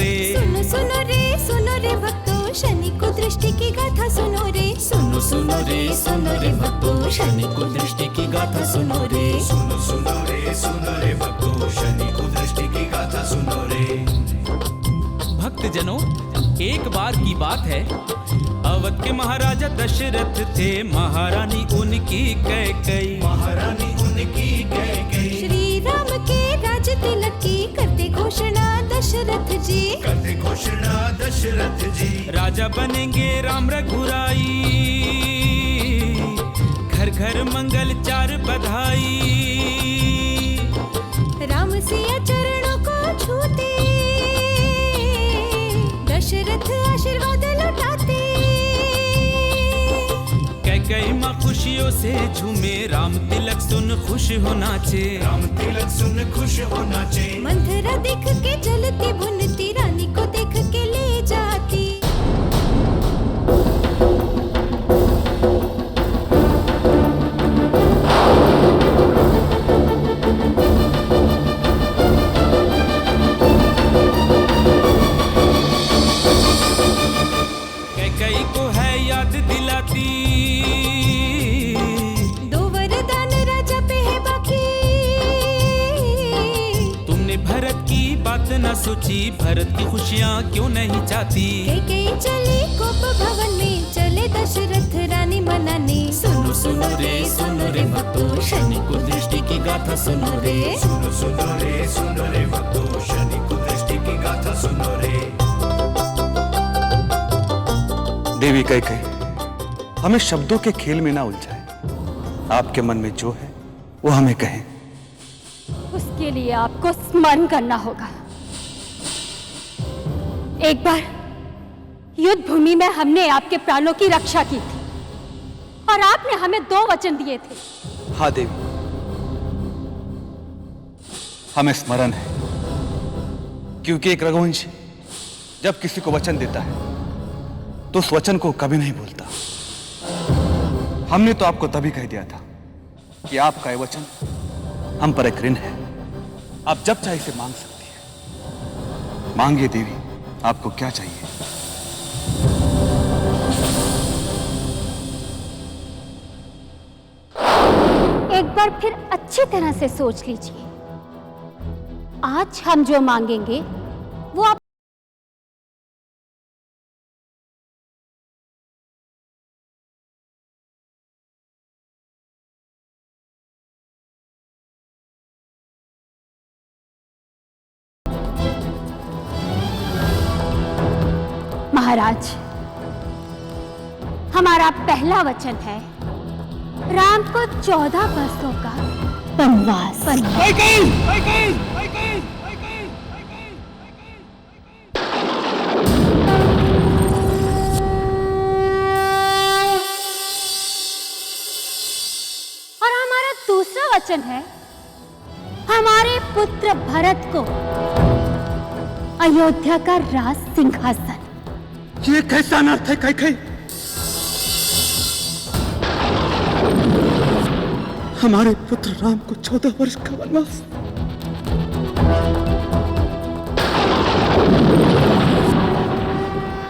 सुनो रे भक्तों, शनि को दृष्टि की गाथा सुनो रे। सुनो रे भक्तों, शनि को दृष्टि की गाथा सुनो रे। सुनो रे भक्तों, शनि को दृष्टि की गाथा सुनो रे। भक्तजनों, एक बार की बात है, अवध के महाराजा दशरथ थे, महारानी उनकी कैकेयी। श्री राम के राज तिलक की करते घोषणा दशरथ जी। राजा बनेंगे राम रघुराई, घर घर मंगल चार बधाई। राम सिया चरणों को छूते, दशरथ आशीर्वाद लौटाते। कैकेयी माँ खुशियों से झूमे, राम तिलक सुन खुश होना चे। मंथरा देख के जलती भुनती, रानी को देख के ले जाती। कैकेयी को है याद दिलाती, दो वरदान राजा पे है बाकी। तुमने भरत की बात न सोची, भरत की खुशियाँ क्यों नहीं चाहती। कैकेयी चली कोप भवन में, चले दशरथ रानी मनाने। सुनो रे भक्तों, शनि को दृष्टि की गाथा सुनो रे। सुनो रे भक्तों, शनि को दृष्टि की गाथा सुनो रे। देवी कैकेयी, हमें शब्दों के खेल में ना उलझाएं। आपके मन में जो है वो हमें कहें। उसके लिए आपको स्मरण करना होगा। एक बार युद्ध भूमि में हमने आपके प्राणों की रक्षा की थी और आपने हमें 2 वचन दिए थे। हाँ देवी, हमें स्मरण है, क्योंकि एक रघुवंशी जब किसी को वचन देता है तो उस वचन को कभी नहीं भूलता। हमने तो आपको तभी कह दिया था कि आपका ये वचन हम पर एक ऋण है, आप जब चाहे इसे मांग सकती हैं। मांगिए देवी, आपको क्या चाहिए? एक बार फिर अच्छी तरह से सोच लीजिए। आज हम जो मांगेंगे वो आप महाराज, हमारा पहला वचन है राम को 14 वर्षों का वनवास। और हमारा दूसरा वचन है हमारे पुत्र भरत को अयोध्या का राज सिंहासन। ये कैसा अनर्थ है कैकेयी? हमारे पुत्र राम को 14 वर्ष का वनवास।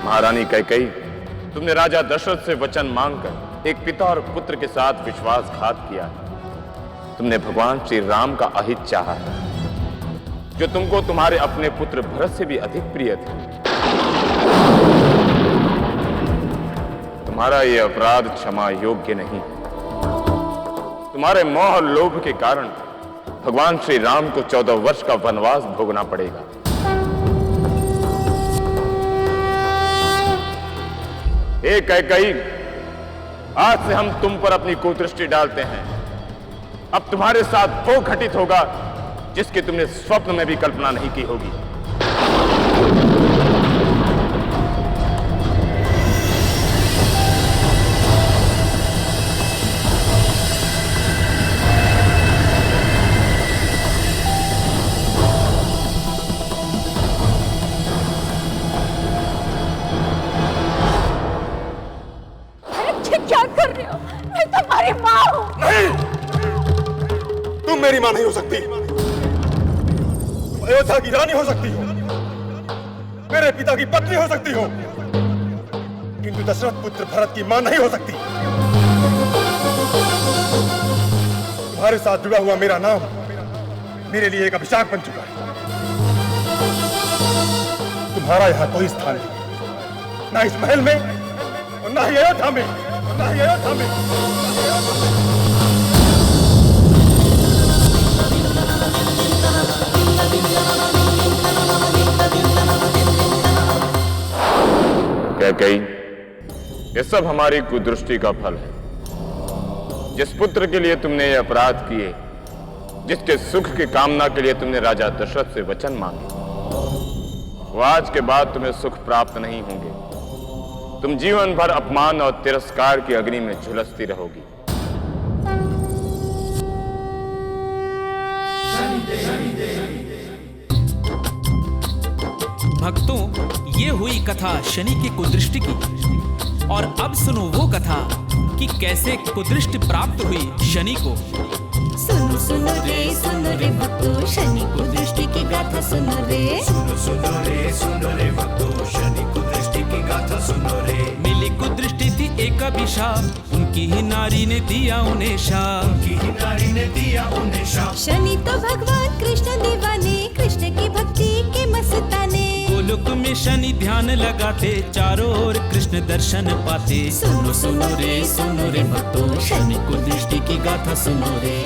महारानी कैकेयी, तुमने राजा दशरथ से वचन मांगकर एक पिता और पुत्र के साथ विश्वासघात किया। तुमने भगवान श्री राम का अहित चाहा है, जो तुमको तुम्हारे अपने पुत्र भरत से भी अधिक प्रिय थे। तुम्हारा यह अपराध क्षमा योग्य नहीं है। तुम्हारे मोह और लोभ के कारण भगवान श्री राम को 14 वर्ष का वनवास भोगना पड़ेगा। हे कैकेयी, आज से हम तुम पर अपनी कुदृष्टि डालते हैं। अब तुम्हारे साथ वो घटित होगा जिसकी तुमने स्वप्न में भी कल्पना नहीं की होगी। क्या कर रहे हो? मैं तुम्हारी माँ हूँ। नहीं, तुम मेरी माँ नहीं हो सकती, तुम अयोध्या की रानी हो सकती हो। तुम्हारे पिता की पत्नी हो सकती हो, किंतु दशरथ पुत्र भरत की मां नहीं हो सकती। तुम्हारे साथ जुड़ा हुआ मेरा नाम मेरे लिए एक अभिशाप बन चुका है। तुम्हारा यहां कोई स्थान नहीं, ना इस महल में और ना ही अयोध्या में, ना ही अयोध्या में। कैकेयी, ये सब हमारी कुदृष्टि का फल है। जिस पुत्र के लिए तुमने ये अपराध किए, जिसके सुख की कामना के लिए तुमने राजा दशरथ से वचन मांगे, वो आज के बाद तुम्हें सुख प्राप्त नहीं होंगे। तुम जीवन भर अपमान और तिरस्कार की अग्नि में झुलसती रहोगी। भक्तों, ये हुई कथा शनि की कुदृष्टि की। और अब सुनो वो कथा कि कैसे कुदृष्टि प्राप्त हुई शनि को। सुनो रे भक्तों, शनि कुदृष्टि की गाथा सुनो रे। सुनो रे भक्तों, शनि कुदृष्टि की गाथा सुनो रे। मिली कुदृष्टि थी एक अभिशाप, उनकी ही नारी ने दिया उन्हें शाप। उनकी ही नारी ने दिया उन्हें शाप। शनि तो भगवान कृष्ण दीवाने, कृष्ण की भक्ति के मस्ताने। गोलोक में शनि ध्यान लगाते, चारों ओर कृष्ण दर्शन पाते। सुनो रे भक्तों, शनि कुदृष्टि की गाथा सुनो रे।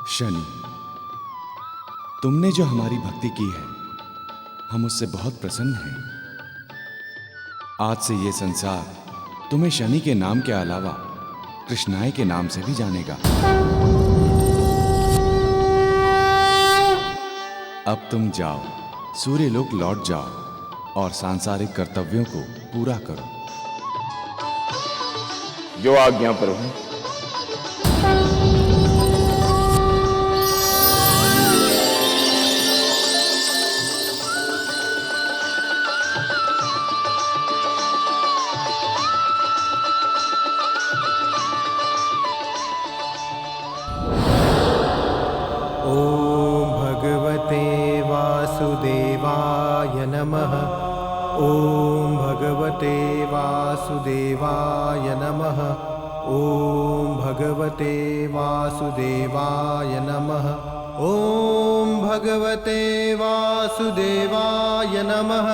शनि, तुमने जो हमारी भक्ति की है, हम उससे बहुत प्रसन्न हैं। आज से ये संसार तुम्हें शनि के नाम के अलावा कृष्णाय के नाम से भी जानेगा। अब तुम जाओ, सूर्यलोक लौट जाओ और सांसारिक कर्तव्यों को पूरा करो। जो आज्ञा प्रभु। वासुदेवाय नमः। ओम भगवते वासुदेवाय नमः। ओम भगवते वासुदेवाय नमः। ओम भगवते वासुदेवाय नमः।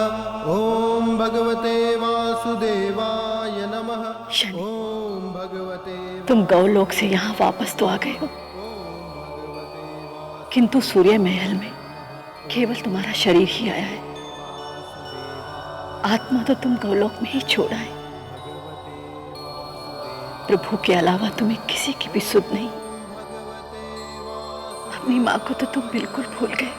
ओम भगवते वासुदेवाय नमः। ओम भगवते। तुम गौलोक से यहाँ वापस तो आ गए हो, किंतु सूर्य महल में केवल तुम्हारा शरीर ही आया है। आत्मा तो तुम गौलोक में ही छोड़ा है। प्रभु के अलावा तुम्हें किसी की भी सुध नहीं। अपनी माँ को तो तुम बिल्कुल भूल गए।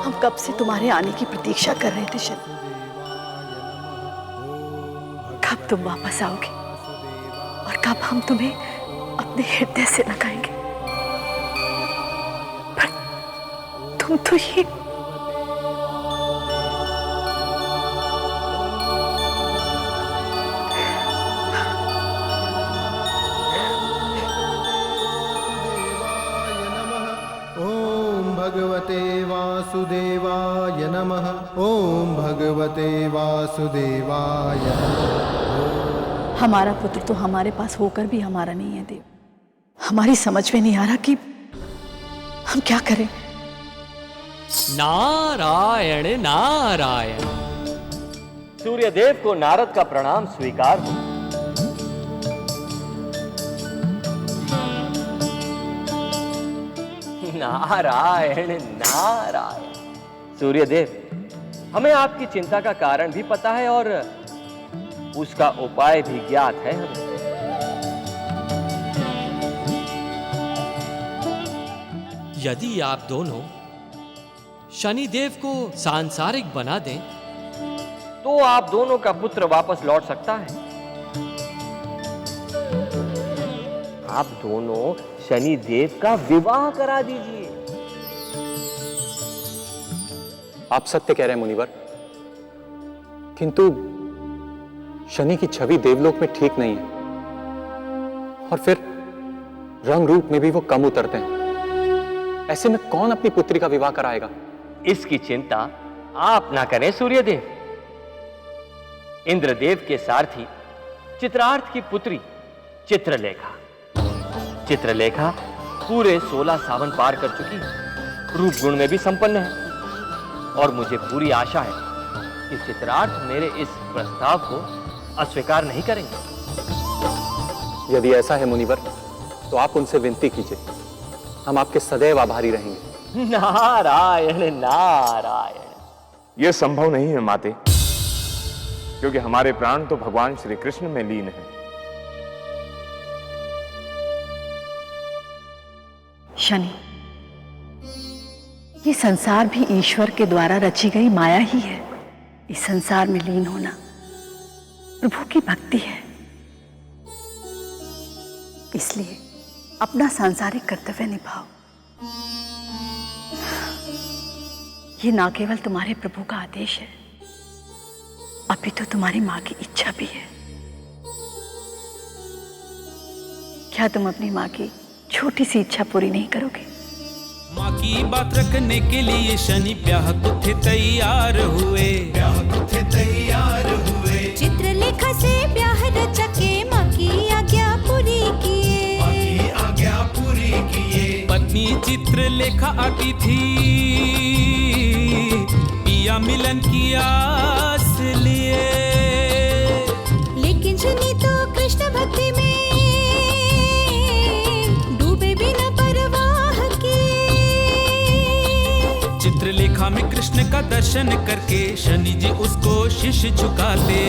हम कब से तुम्हारे आने की प्रतीक्षा कर रहे थे शनि। कब तुम वापस आओगे और कब हम तुम्हें अपने हृदय से लगाएंगे। पर तुम तो ये भगवते वासुदेवाय नमः। ओम भगवते वासुदेवाय नमः। हमारा पुत्र तो हमारे पास होकर भी हमारा नहीं है देव। हमारी समझ में नहीं आ रहा कि हम क्या करें। नारायण नारायण। सूर्यदेव को नारद का प्रणाम स्वीकार हो। नारायण नारायण। सूर्यदेव, हमें आपकी चिंता का कारण भी पता है और उसका उपाय भी ज्ञात है हमें। यदि आप दोनों शनिदेव को सांसारिक बना दें तो आप दोनों का पुत्र वापस लौट सकता है। आप दोनों शनिदेव का विवाह करा दीजिए। आप सत्य कह रहे हैं मुनिवर, किंतु शनि की छवि देवलोक में ठीक नहीं है और फिर रंग रूप में भी वो कम उतरते हैं। ऐसे में कौन अपनी पुत्री का विवाह कराएगा? इसकी चिंता आप ना करें सूर्यदेव। इंद्रदेव के सारथी चित्रार्थ की पुत्री चित्रलेखा पूरे 16 सावन पार कर चुकी है, रूप गुण में भी संपन्न है और मुझे पूरी आशा है कि चित्रार्थ मेरे इस प्रस्ताव को अस्वीकार नहीं करेंगे। यदि ऐसा है मुनिवर, तो आप उनसे विनती कीजिए, हम आपके सदैव आभारी रहेंगे। नारायण नारायण। यह संभव नहीं है माते, क्योंकि हमारे प्राण तो भगवान श्री कृष्ण में लीन है। शनि, ये संसार भी ईश्वर के द्वारा रची गई माया ही है। इस संसार में लीन होना प्रभु की भक्ति है। इसलिए अपना सांसारिक कर्तव्य निभाओ। ये ना केवल तुम्हारे प्रभु का आदेश है, अभी तो तुम्हारी मां की इच्छा भी है। क्या तुम अपनी मां की छोटी सी इच्छा पूरी नहीं करोगे? माँ की बात रखने के लिए शनि ब्याह को थे तैयार हुए। चित्रलेखा से ब्याह रचा के माँ की आज्ञा पूरी किए। पत्नी चित्रलेखा आती थी पिया मिलन की आस लिए, लेकिन शनि तो कृष्ण भक्ति में डूबे बिना परवाह के। चित्रलेखा में कृष्ण का दर्शन करके शनि जी उसको शीश झुकाते।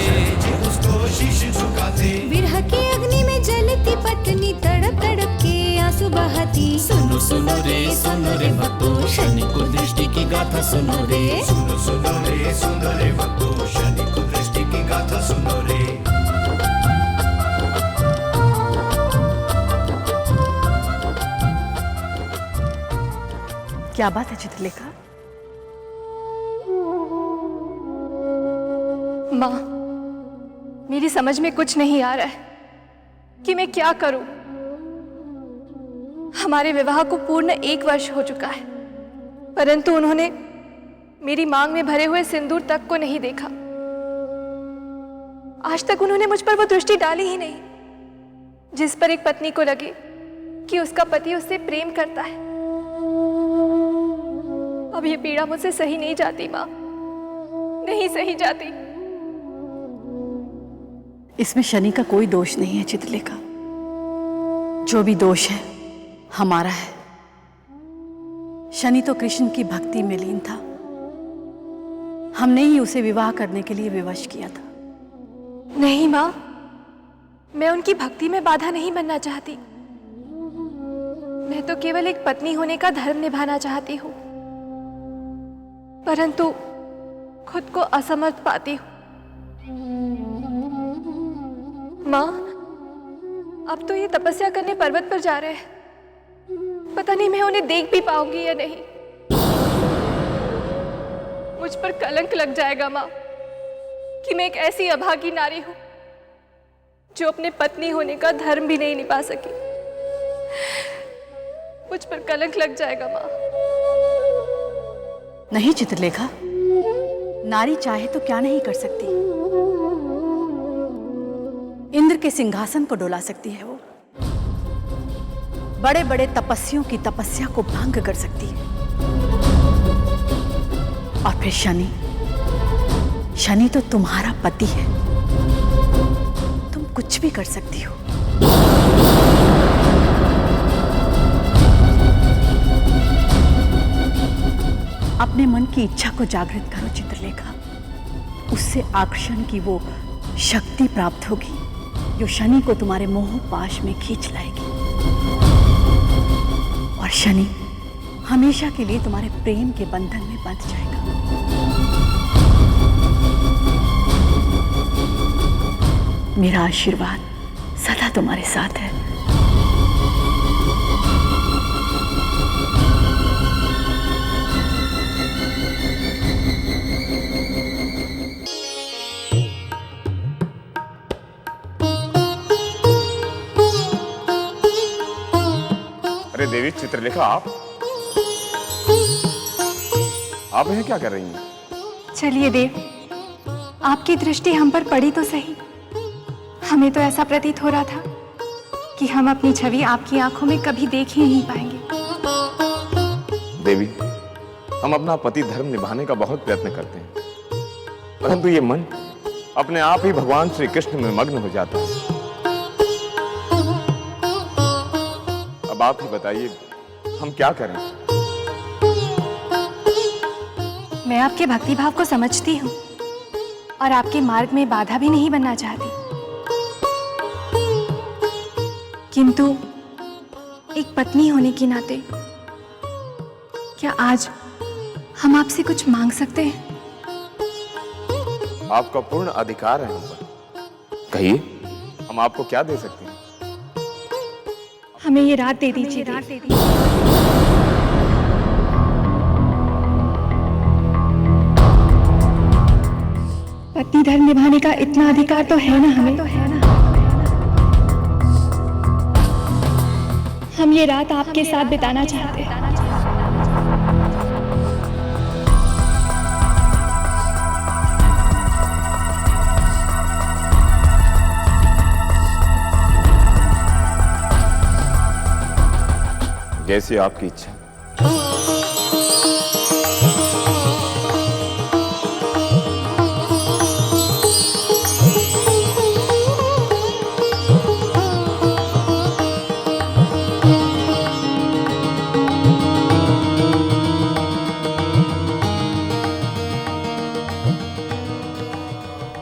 विरह की अग्नि में जलती पत्नी तड़प तड़प के आंसू बहाती। सुनो सुनो रे भक्तों, शनि को दृष्टि की गाथा सुनो रे। सुनो रे भक्तों, शनि को दृष्टि की गाथा सुनो रे। क्या बात है चित्रलेखा? माँ, मेरी समझ में कुछ नहीं आ रहा है कि मैं क्या करूं। हमारे विवाह को पूर्ण 1 वर्ष हो चुका है, परंतु उन्होंने मेरी मांग में भरे हुए सिंदूर तक को नहीं देखा। आज तक उन्होंने मुझ पर वो दृष्टि डाली ही नहीं जिस पर एक पत्नी को लगे कि उसका पति उससे प्रेम करता है। अब ये पीड़ा मुझसे सही नहीं जाती माँ, नहीं सही जाती। इसमें शनि का कोई दोष नहीं है चित्रलेखा। जो भी दोष है हमारा है। शनि तो कृष्ण की भक्ति में लीन था, हमने ही उसे विवाह करने के लिए विवश किया था। नहीं माँ, मैं उनकी भक्ति में बाधा नहीं बनना चाहती। मैं तो केवल एक पत्नी होने का धर्म निभाना चाहती हूँ, परंतु खुद को असमर्थ पाती हूँ। माँ, अब तो ये तपस्या करने पर्वत पर जा रहे हैं। पता नहीं मैं उन्हें देख भी पाऊंगी या नहीं। मुझ पर कलंक लग जाएगा माँ कि मैं एक ऐसी अभागी नारी हूं जो अपने पत्नी होने का धर्म भी नहीं निभा सकी। मुझ पर कलंक लग जाएगा माँ। नहीं चित्रलेखा, नारी चाहे तो क्या नहीं कर सकती। इंद्र के सिंहासन को डोला सकती है वो। बड़े बड़े तपस्वियों की तपस्या को भंग कर सकती है। और फिर शनि तो तुम्हारा पति है, तुम कुछ भी कर सकती हो। अपने मन की इच्छा को जागृत करो चित्रलेखा, उससे आकर्षण की वो शक्ति प्राप्त होगी जो शनि को तुम्हारे मोह पाश में खींच लाएगी, और शनि हमेशा के लिए तुम्हारे प्रेम के बंधन में बंध जाएगा। मेरा आशीर्वाद सदा तुम्हारे साथ है। अरे देवी चित्रलेखा, आप यहाँ क्या कर रही हैं? चलिए देव, आपकी दृष्टि हम पर पड़ी तो सही। हमें तो ऐसा प्रतीत हो रहा था कि हम अपनी छवि आपकी आंखों में कभी देख ही नहीं पाएंगे। देवी, हम अपना पति धर्म निभाने का बहुत प्रयत्न करते हैं, परंतु ये मन अपने आप ही भगवान श्री कृष्ण में मग्न हो जाता है। अब आप ही बताइए, हम क्या करें? मैं आपके भक्ति भाव को समझती हूँ और आपके मार्ग में बाधा भी नहीं बनना चाहती, किंतु एक पत्नी होने के नाते क्या आज हम आपसे कुछ मांग सकते हैं? आपका पूर्ण अधिकार है हम पर, कहिए, हम आपको क्या दे सकते हैं? हमें ये रात दे दीजिए। पत्नी धर्म निभाने का इतना अधिकार तो है ना हमें। हम ये रात आपके साथ बिताना चाहते हैं। जैसी आपकी इच्छा।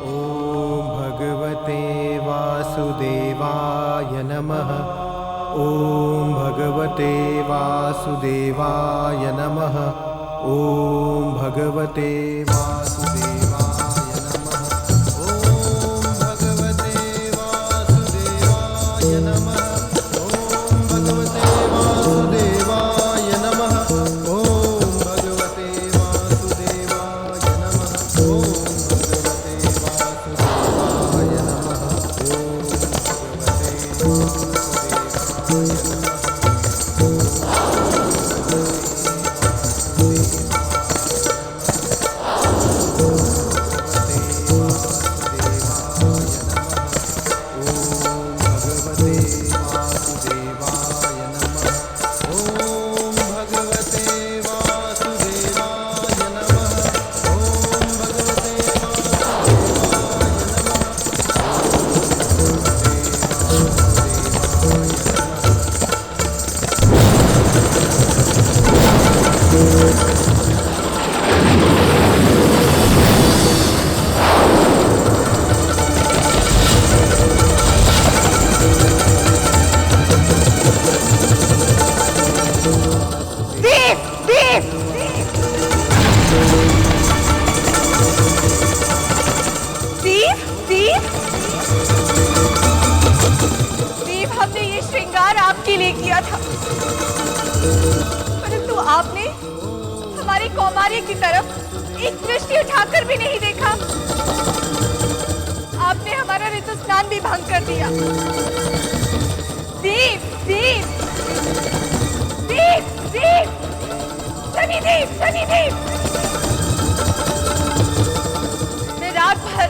ओम भगवते वासुदेवाय नमः। ओम भगवते वासुदेवाय नमः। ओम भगवते वासुदेवाय नमः। ओम भगवते वासुदेवाय नमः। ओम भगवते वासुदेवाय नमः। ओम भगवते वासुदेवाय नमः। ओम भगवते की तरफ एक दृष्टि उठाकर भी नहीं देखा। आपने हमारा ऋतु स्नान भी भंग कर दिया। दीप दीप दीप दीप शनिदेव शनिदेव, मैं रात भर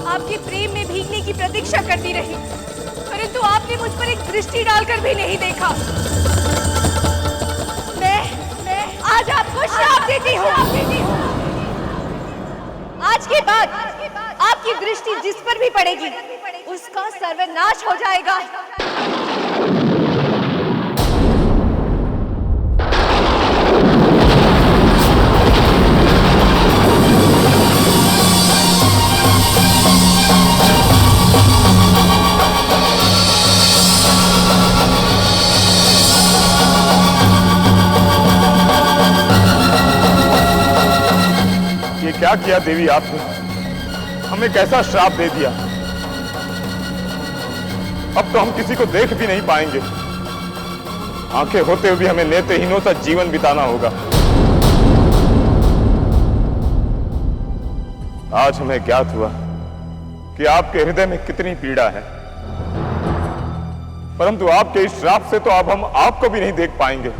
आपके प्रेम में भीगने की प्रतीक्षा करती रही, परंतु आपने मुझ पर एक दृष्टि डालकर भी नहीं देखा। मैं आज आपको श्राप देती हूँ। बाद आपकी दृष्टि जिस पर भी पड़ेगी उसका सर्वनाश हो जाएगा। ये क्या किया देवी आपने? हमें कैसा श्राप दे दिया? अब तो हम किसी को देख भी नहीं पाएंगे। आंखें होते हुए भी हमें नेत्रहीनों सा जीवन बिताना होगा। आज हमें ज्ञात हुआ कि आपके हृदय में कितनी पीड़ा है, परंतु आपके इस श्राप से तो अब हम आपको भी नहीं देख पाएंगे।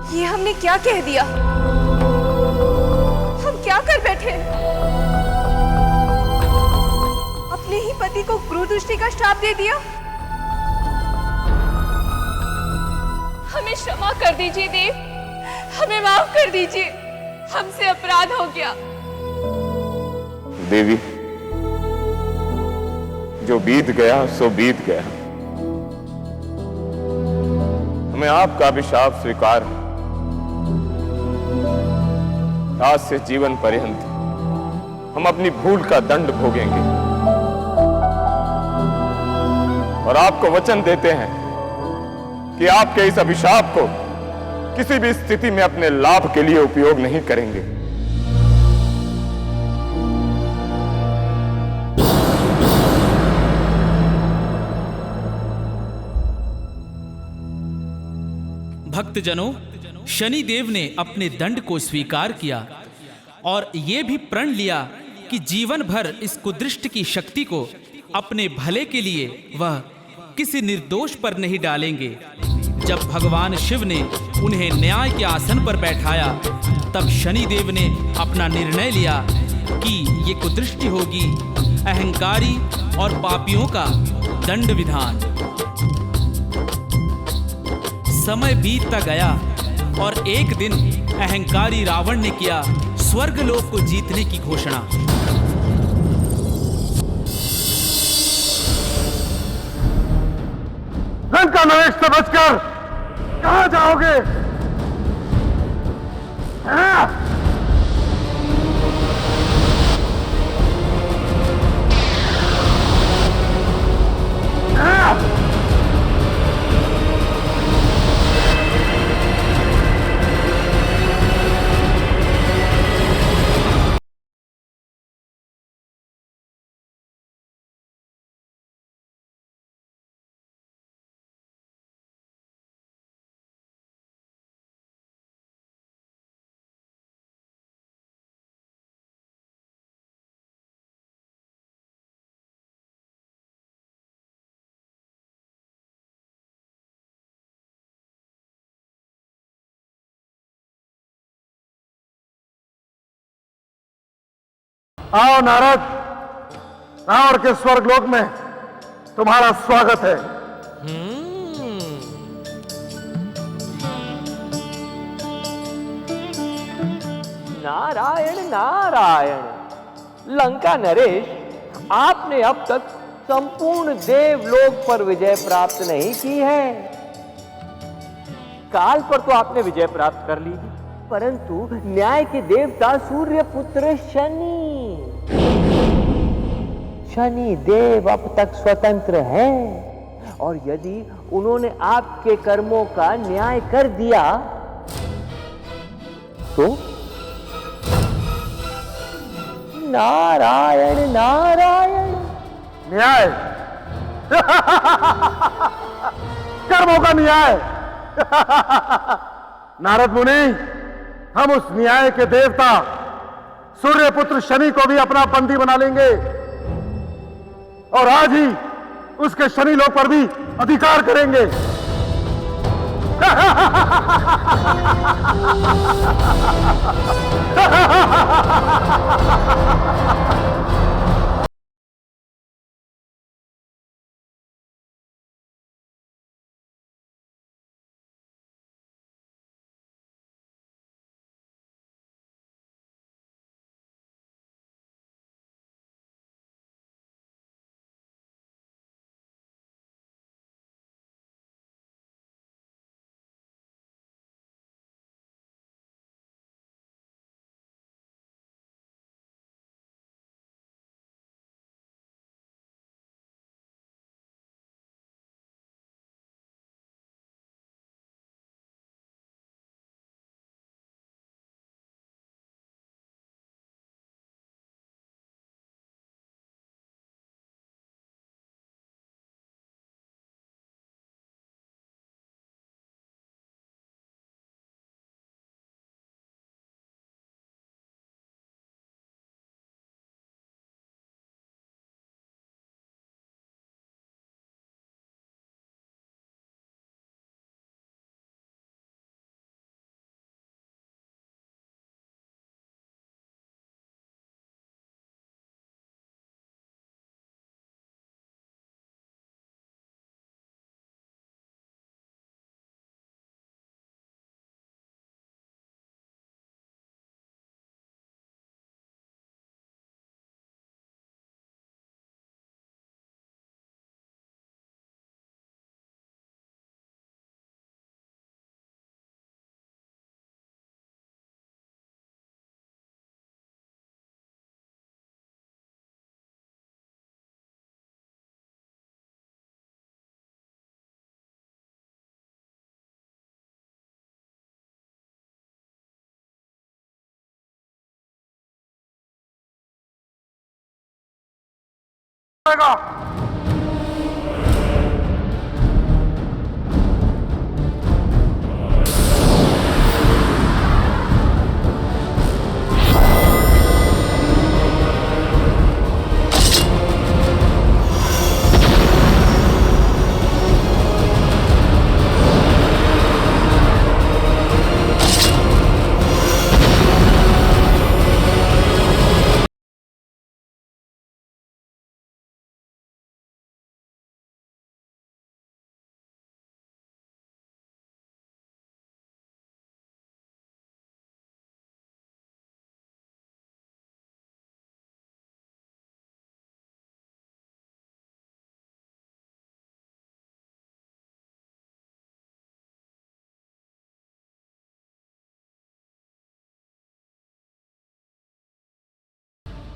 ये हमने क्या कह दिया? हम क्या कर बैठे? अपने ही पति को क्रूर दृष्टि का श्राप दे दिया। हमें क्षमा कर दीजिए देव, हमें माफ कर दीजिए, हमसे अपराध हो गया। देवी, जो बीत गया सो बीत गया। हमें आपका अभिशाप स्वीकार है। आज से जीवन पर्यंत हम अपनी भूल का दंड भोगेंगे और आपको वचन देते हैं कि आपके इस अभिशाप को किसी भी स्थिति में अपने लाभ के लिए उपयोग नहीं करेंगे। भक्तजनों, शनिदेव ने अपने दंड को स्वीकार किया और यह भी प्रण लिया कि जीवन भर इस कुदृष्ट की शक्ति को अपने भले के लिए वह किसी निर्दोष पर नहीं डालेंगे। जब भगवान शिव ने उन्हें न्याय के आसन पर बैठाया, तब शनिदेव ने अपना निर्णय लिया कि ये कुदृष्टि होगी अहंकारी और पापियों का दंड विधान। समय बीतता गया और एक दिन अहंकारी रावण ने किया स्वर्गलोक को जीतने की घोषणा। लंका नरेश से बचकर कहां जाओगे? आओ नारद, रावण के स्वर्गलोक में तुम्हारा स्वागत है। नारायण नारायण। लंका नरेश, आपने अब तक संपूर्ण देवलोक पर विजय प्राप्त नहीं की है। काल पर तो आपने विजय प्राप्त कर ली थी, परंतु न्याय के देवता सूर्य पुत्र शनि देव अब तक स्वतंत्र हैं, और यदि उन्होंने आपके कर्मों का न्याय कर दिया तो नारायण नारायण। न्याय कर्मों का न्याय। नारद मुनि, हम उस न्याय के देवता सूर्य पुत्र शनि को भी अपना बंदी बना लेंगे और आज ही उसके शनि लोक पर भी अधिकार करेंगे।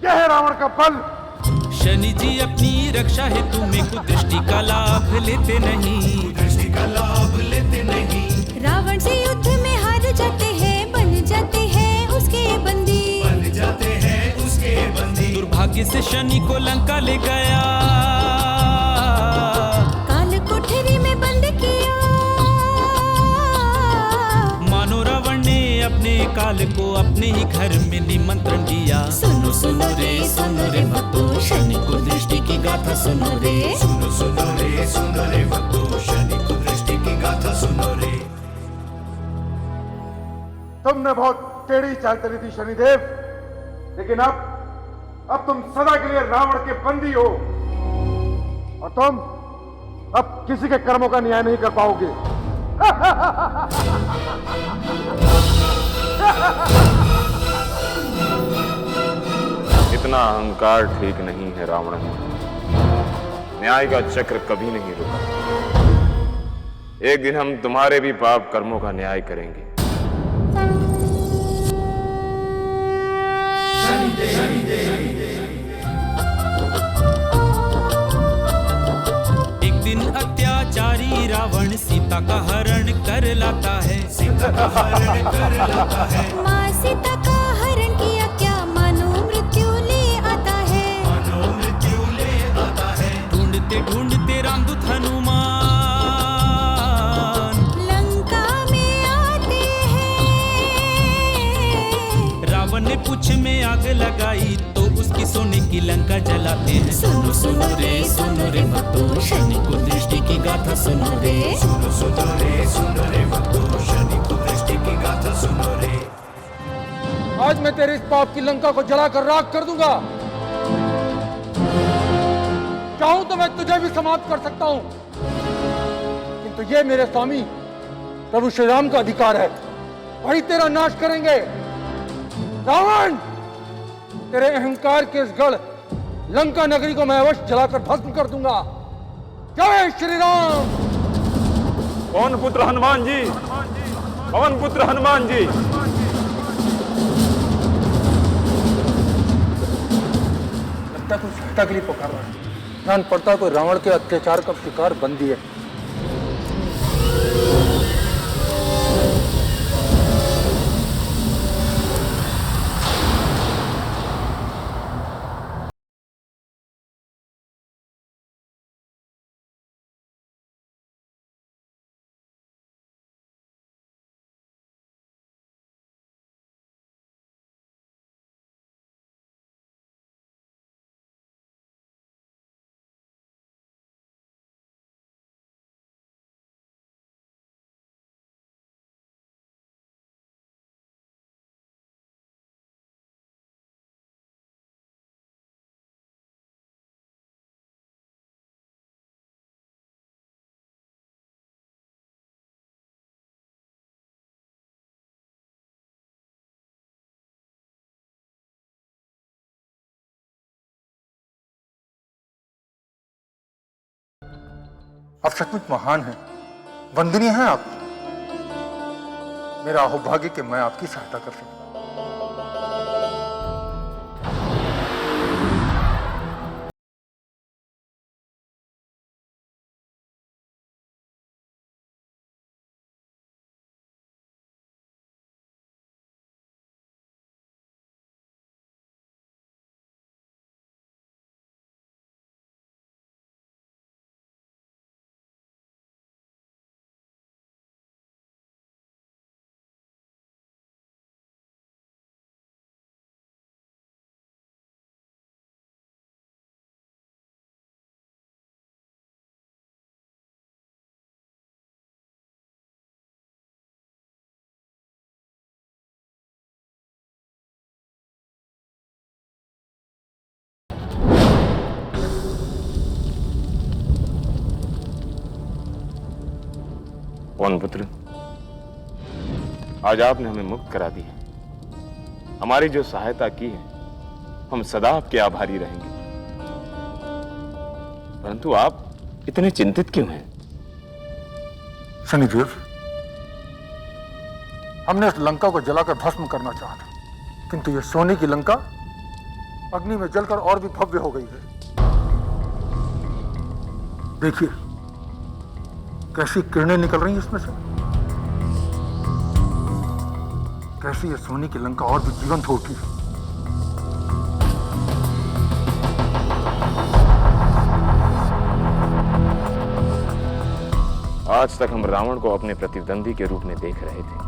यह है रावण का बल। शनि जी अपनी रक्षा हेतु में कुदृष्टि का लाभ लेते नहीं, कुदृष्टि का लाभ लेते नहीं। रावण से युद्ध में हार जाते हैं, बन जाते हैं उसके बंदी, बन जाते हैं उसके बंदी। दुर्भाग्य से शनि को लंका ले गया, काल कोठरी में बंद किया। मानो रावण ने अपने काल को अपने ही घर में निमंत्रण दिया। सुनो सुनो रे भक्तों, शनि कुदृष्टि की गाथा सुनो रे। सुनो सुनो रे भक्तों, शनि कुदृष्टि की गाथा सुनो रे। तुमने बहुत टेढ़ी चाल चली थी शनिदेव, लेकिन अब तुम सदा के लिए रावण के बंदी हो, और तुम अब किसी के कर्मों का न्याय नहीं कर पाओगे। इतना अहंकार ठीक नहीं है रावण। न्याय का चक्र कभी नहीं रुका। एक दिन हम तुम्हारे भी पाप कर्मों का न्याय करेंगे। एक दिन अत्याचारी रावण सीता का हरण कर लाता है, सीता का हरण कर लाता है। माँ सीता का हरण किया क्या, मानो मृत्यु ले आता है, मानो मृत्यु ले आता है। ढूंढते ढूंढते रामदूत हनुमान लंका में आते हैं। रावण ने पूछ में आग लगाई तो उसकी सोने की लंका जलाते हैं। सुनो सुनो रे भक्तों, शनि कुदृष्टि की गाथा सुनो रे। सुनो रे भक्तों, मैं तेरे इस पाप की लंका को जलाकर राख कर दूंगा। चाहूं तो मैं तुझे भी समाप्त कर सकता हूं, किंतु ये मेरे स्वामी प्रभु श्री राम का अधिकार है, वही तेरा नाश करेंगे। रावण, तेरे अहंकार के इस गढ़ लंका नगरी को मैं अवश्य जलाकर भस्म कर दूंगा। जय श्री राम। पवन पुत्र हनुमान जी, पवन पुत्र हनुमान जी। लगता कोई सहायता के लिए पुकार रहा है। जान पड़ता कोई रावण के अत्याचार का शिकार बंदी है। आप सचमुच महान हैं, वंदनीय हैं आप। मेरा अहोभाग्य कि मैं आपकी सहायता कर सकूं। पवन पुत्र, आज आपने हमें मुक्त करा दिया। हमारी जो सहायता की है, हम सदा आपके आभारी रहेंगे। परंतु आप इतने चिंतित क्यों हैं? शनिदेव, हमने इस लंका को जलाकर भस्म करना चाहा था, किंतु ये सोने की लंका अग्नि में जलकर और भी भव्य हो गई है। देखिए कैसी किरणें निकल रही हैं इसमें से, कैसी ये सोने की लंका और भी जीवंत हो उठी है। आज तक हम रावण को अपने प्रतिद्वंदी के रूप में देख रहे थे,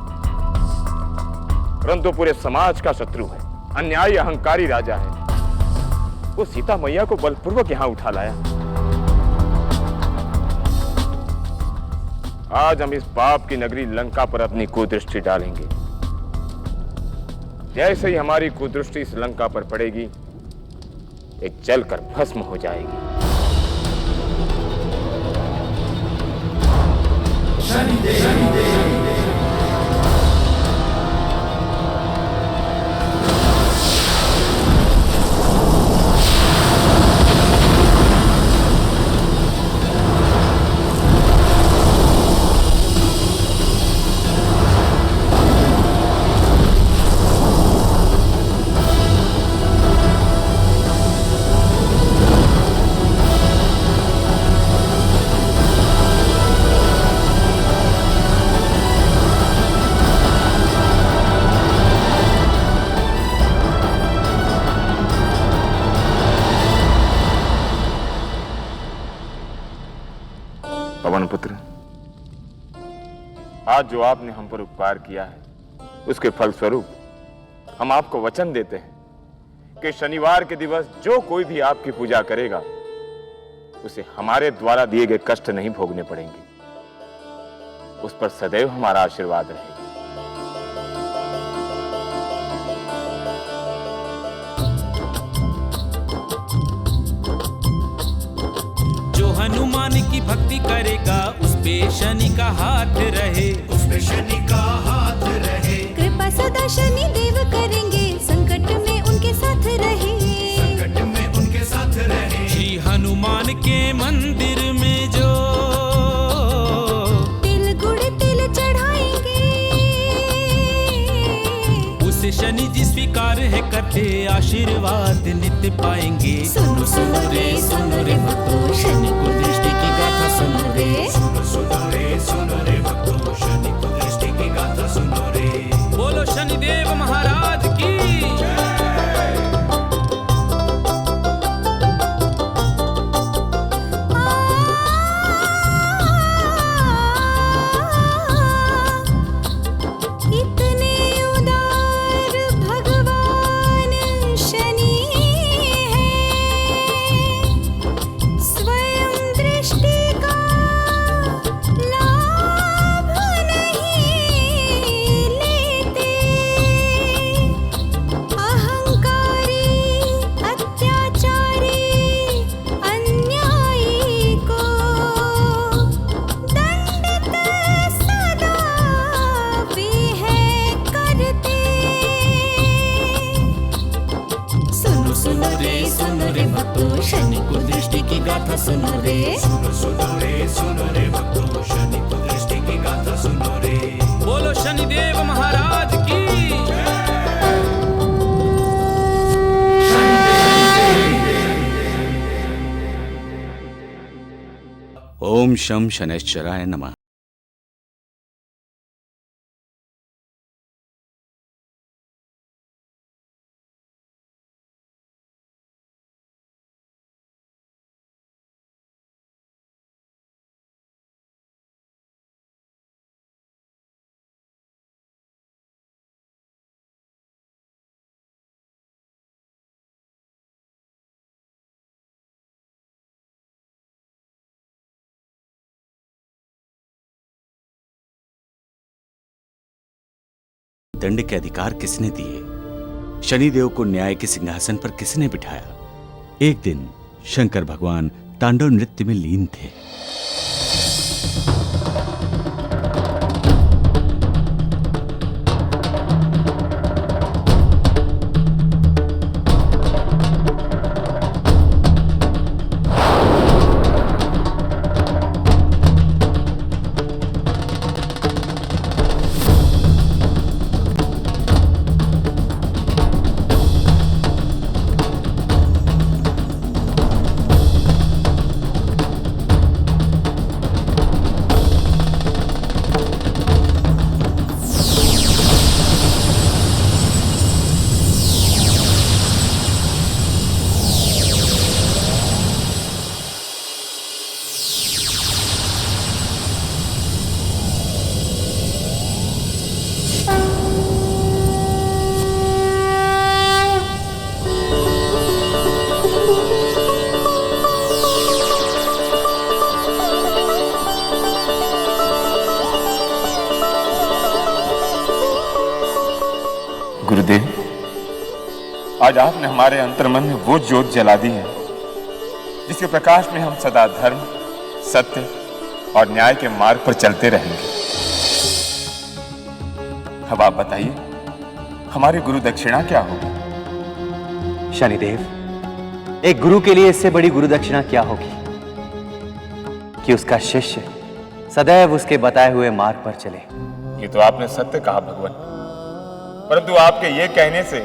परंतु पूरे समाज का शत्रु है, अन्यायी अहंकारी राजा है। वो सीता मैया को बलपूर्वक यहां उठा लाया। आज हम इस पाप की नगरी लंका पर अपनी कुदृष्टि डालेंगे। जैसे ही हमारी कुदृष्टि इस लंका पर पड़ेगी, एक जलकर भस्म हो जाएगी। पवन पुत्र, आज जो आपने हम पर उपकार किया है, उसके फलस्वरूप हम आपको वचन देते हैं कि शनिवार के दिवस जो कोई भी आपकी पूजा करेगा, उसे हमारे द्वारा दिए गए कष्ट नहीं भोगने पड़ेंगे। उस पर सदैव हमारा आशीर्वाद रहेगा। हनुमान की भक्ति करेगा उस पे शनि का हाथ रहे, उस पे शनि का हाथ रहे। कृपा सदा शनि देव करेंगे, संकट में उनके साथ रहे, संकट में उनके साथ रहे। श्री हनुमान के मंदिर में जो तिल गुड़ तिल चढ़ाएंगे, उसे शनि जी स्वीकार है करते, आशीर्वाद नित्य पाएंगे। सुनो सुनो रे भक्तों, शनि को दृष्टि की गाथा सुनो रे। सुनो रे भक्तों, शनि को दृष्टि की गाथा सुनो रे। बोलो शनिदेव महाराज की। इतने उदार भगवान शनि हैं, स्वयं दृष्टि का लाभ नहीं लेते, अहंकारी अत्याचारी अन्यायी को दंडित सदा वे है करते। सुनो रे भक्तों, शनि को दृष्टि की गाथा सुनो रे। सुनो रे भक्तों, शनि को दृष्टि की गाथा सुनो रे। बोलो शनिदेव महाराज की। ओम शम शनैश्चराय नमः। दंड के अधिकार किसने दिए? शनिदेव को न्याय के सिंहासन पर किसने बिठाया? एक दिन शंकर भगवान तांडव नृत्य में लीन थे। गुरुदेव, आज आपने हमारे अंतर्मन में वो ज्योत जला दी है जिसके प्रकाश में हम सदा धर्म, सत्य और न्याय के मार्ग पर चलते रहेंगे। अब आप बताइए, हमारी गुरु दक्षिणा क्या होगी? शनिदेव, एक गुरु के लिए इससे बड़ी गुरु दक्षिणा क्या होगी कि उसका शिष्य सदैव उसके बताए हुए मार्ग पर चले। ये तो आपने सत्य कहा भगवान, परंतु आपके ये कहने से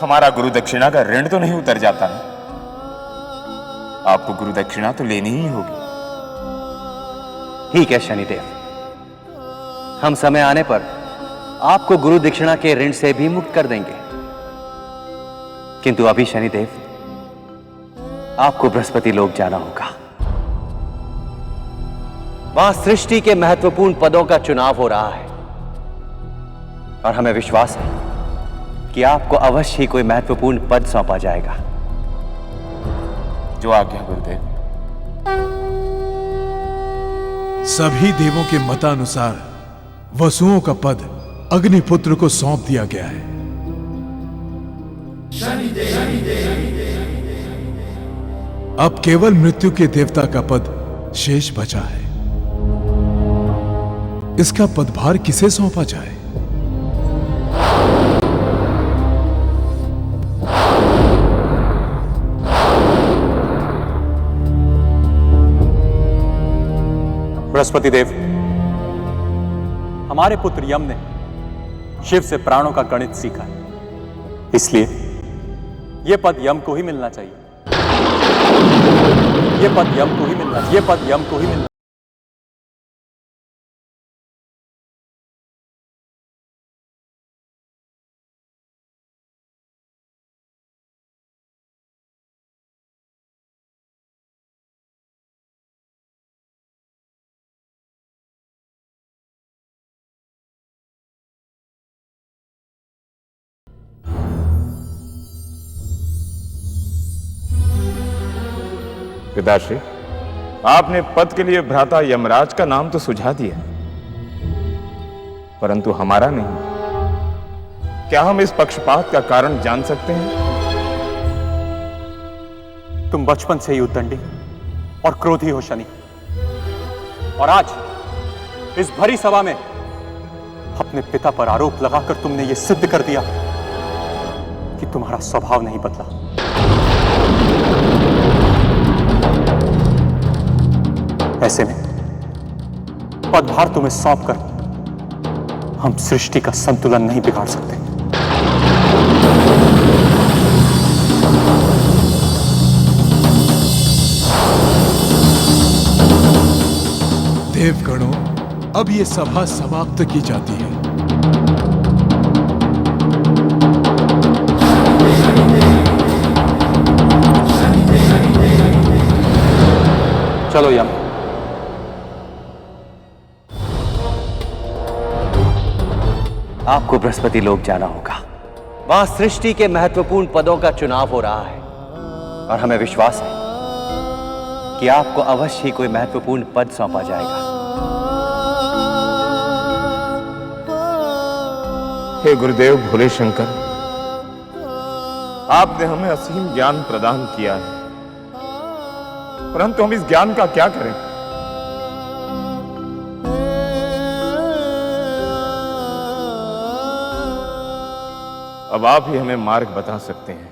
हमारा गुरु दक्षिणा का ऋण तो नहीं उतर जाता है। आपको गुरु दक्षिणा तो लेनी ही होगी। ठीक है शनिदेव, हम समय आने पर आपको गुरु दक्षिणा के ऋण से भी मुक्त कर देंगे। किंतु अभी शनिदेव, आपको बृहस्पति लोक जाना होगा। वहां सृष्टि के महत्वपूर्ण पदों का चुनाव हो रहा है और हमें विश्वास है कि आपको अवश्य ही कोई महत्वपूर्ण पद सौंपा जाएगा। जो आज्ञा गुरुदेव। सभी देवों के मतानुसार वसुओं का पद अग्निपुत्र को सौंप दिया गया है। अब केवल मृत्यु के देवता का पद शेष बचा है। इसका पदभार किसे सौंपा जाए? बृहस्पति देव, हमारे पुत्र यम ने शिव से प्राणों का गणित सीखा है, इसलिए यह पद यम को ही मिलना चाहिए। यह पद यम को ही मिलना चाहिए। यह पद यम को ही मिलना। पिताश्री, आपने पद के लिए भ्राता यमराज का नाम तो सुझा दिया, परंतु हमारा नहीं। क्या हम इस पक्षपात का कारण जान सकते हैं? तुम बचपन से ही उद्दंडी और क्रोधी हो शनि, और आज इस भरी सभा में अपने पिता पर आरोप लगाकर तुमने यह सिद्ध कर दिया कि तुम्हारा स्वभाव नहीं बदला। ऐसे में पदभार तुम्हें सौंपकर हम सृष्टि का संतुलन नहीं बिगाड़ सकते। देवगणों, अब ये सभा समाप्त की जाती है। चलो यम, आपको बृहस्पति लोक जाना होगा। वहां सृष्टि के महत्वपूर्ण पदों का चुनाव हो रहा है और हमें विश्वास है कि आपको अवश्य ही कोई महत्वपूर्ण पद सौंपा जाएगा। हे गुरुदेव भोले शंकर, आपने हमें असीम ज्ञान प्रदान किया है, परंतु हम इस ज्ञान का क्या करें? अब आप ही हमें मार्ग बता सकते हैं।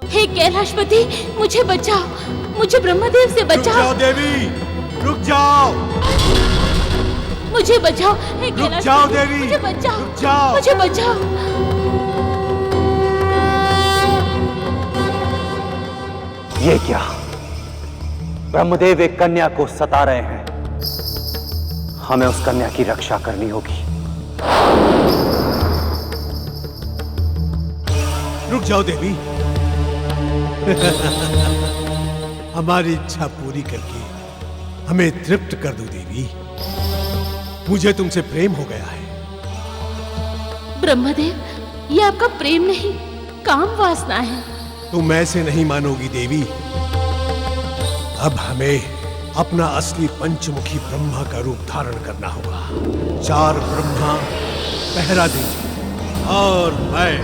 हे कैलाशपति, मुझे बचाओ, मुझे ब्रह्मदेव से बचाओ। रुक जाओ देवी, रुक जाओ। मुझे बचाओ, हे रुक जाओ देवी, मुझे बचाओ, रुक जाओ। मुझे बचाओ। ये क्या? ब्रह्मदेव एक कन्या को सता रहे हैं। हमें उस कन्या की रक्षा करनी होगी। रुक जाओ देवी। हमारी इच्छा पूरी करके हमें तृप्त कर दो देवी। मुझे तुमसे प्रेम हो गया है। ब्रह्मदेव, ये आपका प्रेम नहीं, काम वासना है। तुम ऐसे नहीं मानोगी देवी। अब हमें अपना असली पंचमुखी ब्रह्मा का रूप धारण करना होगा। 4 ब्रह्मा पहरा देंगे और मैं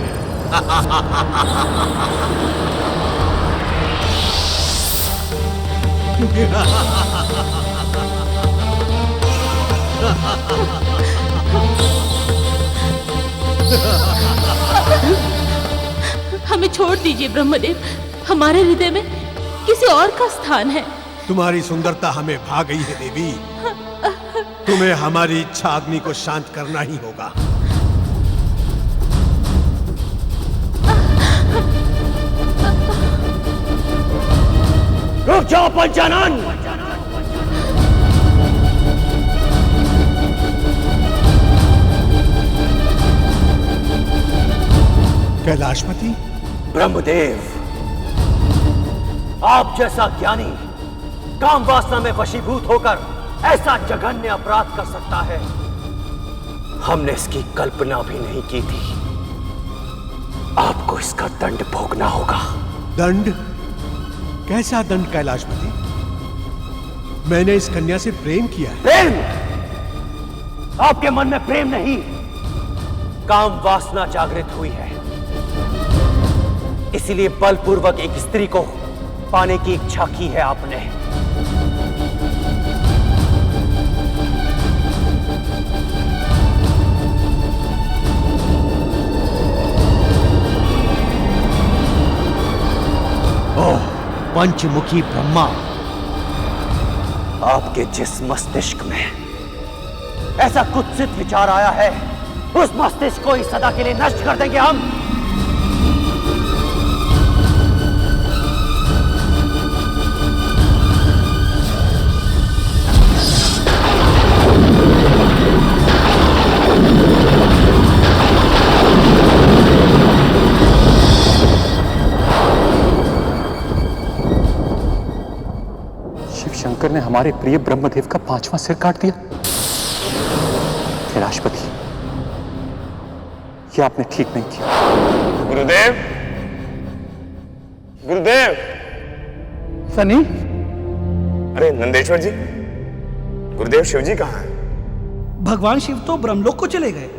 हमें छोड़ दीजिए ब्रह्मदेव, हमारे हृदय में किसी और का स्थान है। तुम्हारी सुंदरता हमें भा गई है देवी। तुम्हें हमारी इच्छा अग्नि को शांत करना ही होगा। रुक जाओ पंचानन। कैलाशपति, ब्रह्मदेव, आप जैसा ज्ञानी काम वासना में वशीभूत होकर ऐसा जघन्य अपराध कर सकता है, हमने इसकी कल्पना भी नहीं की थी। आपको इसका दंड भोगना होगा। दंड? कैसा दंड कैलाशपति? मैंने इस कन्या से प्रेम किया है। प्रेम? आपके मन में प्रेम नहीं, काम वासना जागृत हुई है। इसीलिए बलपूर्वक एक स्त्री को पाने की इच्छा की है आपने। पंचमुखी ब्रह्मा आपके जिस मस्तिष्क में ऐसा कुत्सित विचार आया है, उस मस्तिष्क को ही सदा के लिए नष्ट कर देंगे हम। शंकर ने हमारे प्रिय ब्रह्मदेव का 5वां सिर काट दिया। कैलाशपति, यह आपने ठीक नहीं किया। गुरुदेव, गुरुदेव। सनी? अरे नंदेश्वर जी, गुरुदेव शिव जी कहाँ हैं? भगवान शिव तो ब्रह्मलोक को चले गए।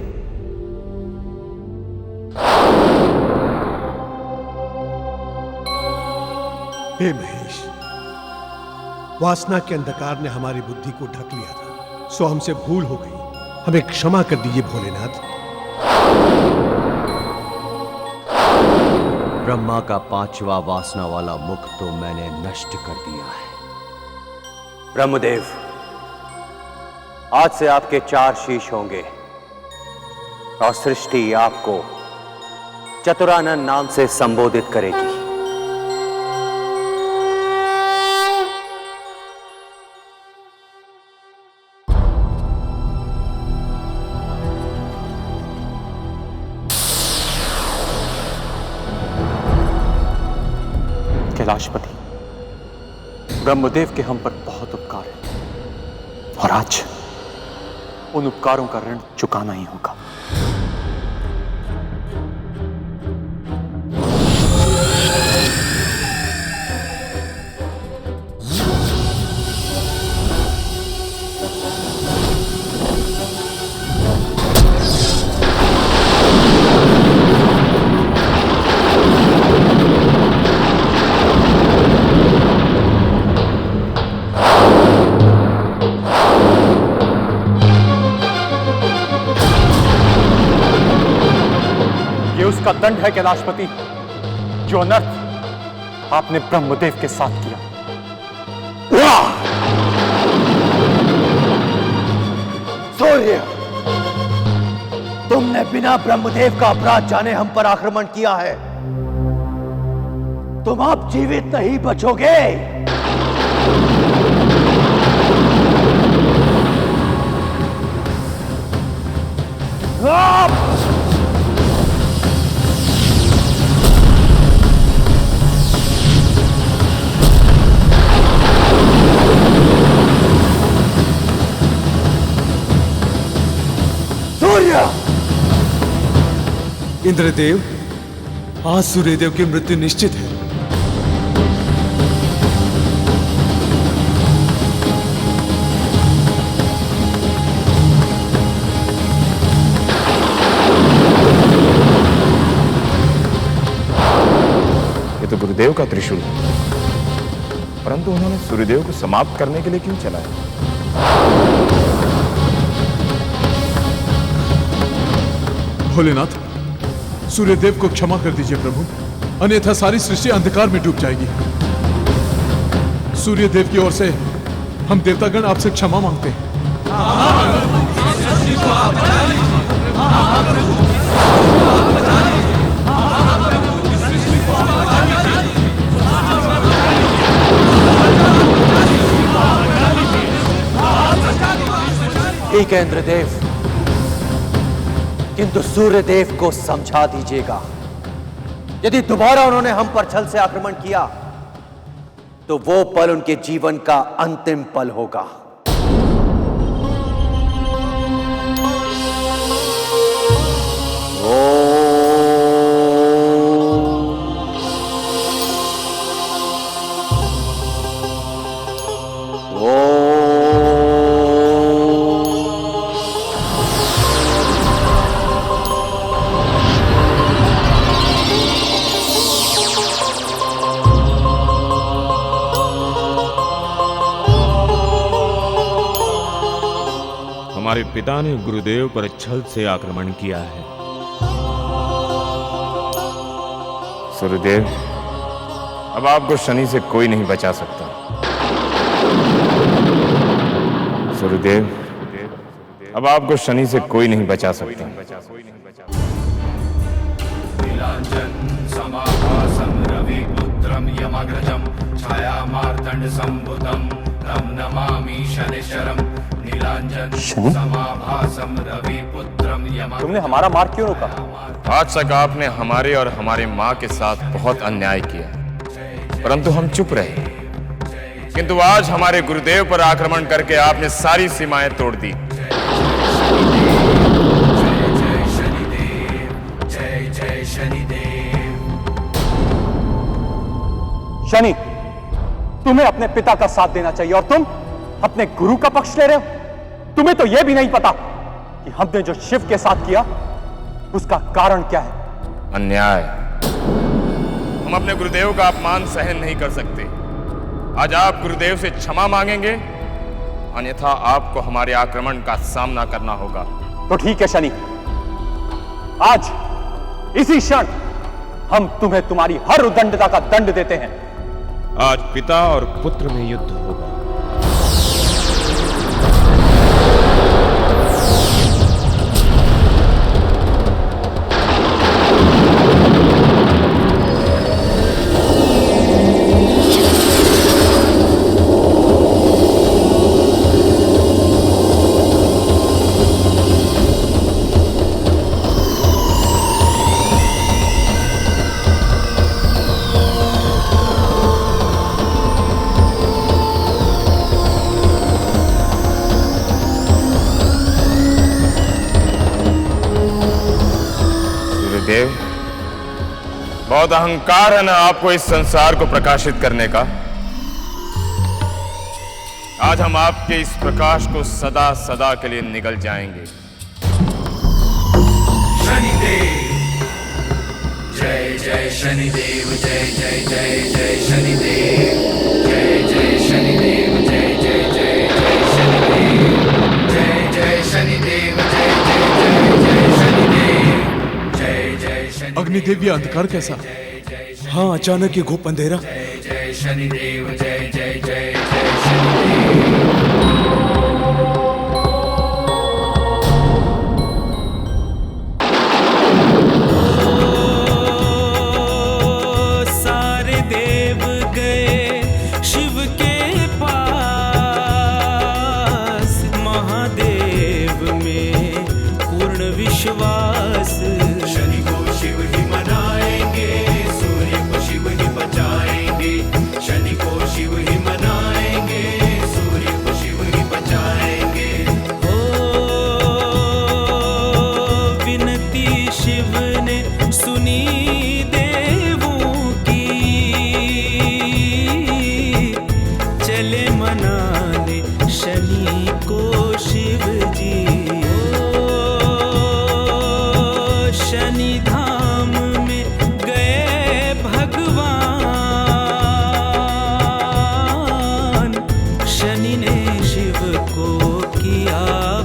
हे महेश, वासना के अंधकार ने हमारी बुद्धि को ढक लिया था, सो हमसे भूल हो गई। हमें क्षमा कर दीजिए भोलेनाथ। ब्रह्मा का 5वां वासना वाला मुख तो मैंने नष्ट कर दिया है। ब्रह्मदेव, आज से आपके 4 शीश होंगे और सृष्टि आपको चतुरानन नाम से संबोधित करेगी। कैलाशपति, ब्रह्मदेव के हम पर बहुत उपकार है और आज उन उपकारों का ऋण चुकाना ही होगा। का दंड है कैलाशपति, जो अनर्थ आपने ब्रह्मदेव के साथ किया। सूर्य, तुमने बिना ब्रह्मदेव का अपराध जाने हम पर आक्रमण किया है। तुम अब जीवित नहीं बचोगे। इंद्रदेव, आज सूर्यदेव की मृत्यु निश्चित है। ये तो गुरुदेव का त्रिशूल है, परंतु उन्होंने सूर्यदेव को समाप्त करने के लिए क्यों चलाया? भोलेनाथ, सूर्यदेव को क्षमा कर दीजिए प्रभु, अन्यथा सारी सृष्टि अंधकार में डूब जाएगी। सूर्यदेव की ओर से हम देवतागण आपसे क्षमा मांगते हैं। ठीक है इंद्रदेव, किंतु सूर्यदेव को समझा दीजिएगा, यदि दोबारा उन्होंने हम पर छल से आक्रमण किया तो वो पल उनके जीवन का अंतिम पल होगा। हमारे पिता ने गुरुदेव पर छल से आक्रमण किया है। सूर्यदेव, अब आपको शनि से कोई नहीं बचा सकता। सूर्यदेव, अब आपको शनि से कोई नहीं बचा सकता। नीलांजन समाभासं रविपुत्रं यमग्रजं छायामार्तंड संभुतं तं नमामि शनिश्चरं। नीलांजन समाभासं रविपुत्रं यमग्रजं। तुमने हमारा मार्ग क्यों रोका? आज तक आपने हमारे और हमारी माँ के साथ बहुत अन्याय किया, परंतु हम चुप रहे। किंतु आज हमारे गुरुदेव पर आक्रमण करके आपने सारी सीमाएं तोड़ दी। शनि, तुम्हें अपने पिता का साथ देना चाहिए और तुम अपने गुरु का पक्ष ले रहे हो। तुम्हें तो यह भी नहीं पता कि हमने जो शिव के साथ किया उसका कारण क्या है। अन्याय। हम अपने गुरुदेव का अपमान सहन नहीं कर सकते। आज आप गुरुदेव से क्षमा मांगेंगे, अन्यथा आपको हमारे आक्रमण का सामना करना होगा। तो ठीक है शनि, आज इसी क्षण हम तुम्हें तुम्हारी हर उद्दंडता का दंड देते हैं। आज पिता और पुत्र में युद्ध होगा। देव, बहुत अहंकार है ना आपको इस संसार को प्रकाशित करने का। आज हम आपके इस प्रकाश को सदा सदा के लिए निगल जाएंगे। शनिदेव जय जय शनिदेव, जय जय जय जय शनिदेव, जय जय शनिदेव, जय जय जय जय शनिदेव, जय जय शनिदेव, जय जय जय जय शनिदेव, जय जय शनिदेव। अग्निदेव, ये अंधकार कैसा? हाँ, अचानक ये घुप अंधेरा। जय जय शनिदेव, जय जय जय जय शनिदेव। विश्वास शनि को शिव ही मनाएंगे, सूर्य को शिव ही बचाएंगे। शनि को शिव ही मनाएंगे, सूर्य को शिव ही बचाएंगे। हो विनती शिव ने सुनी देवों की, चले मनाने शनि को शिव जी। शनि धाम में गए भगवान, शनि ने शिव को किया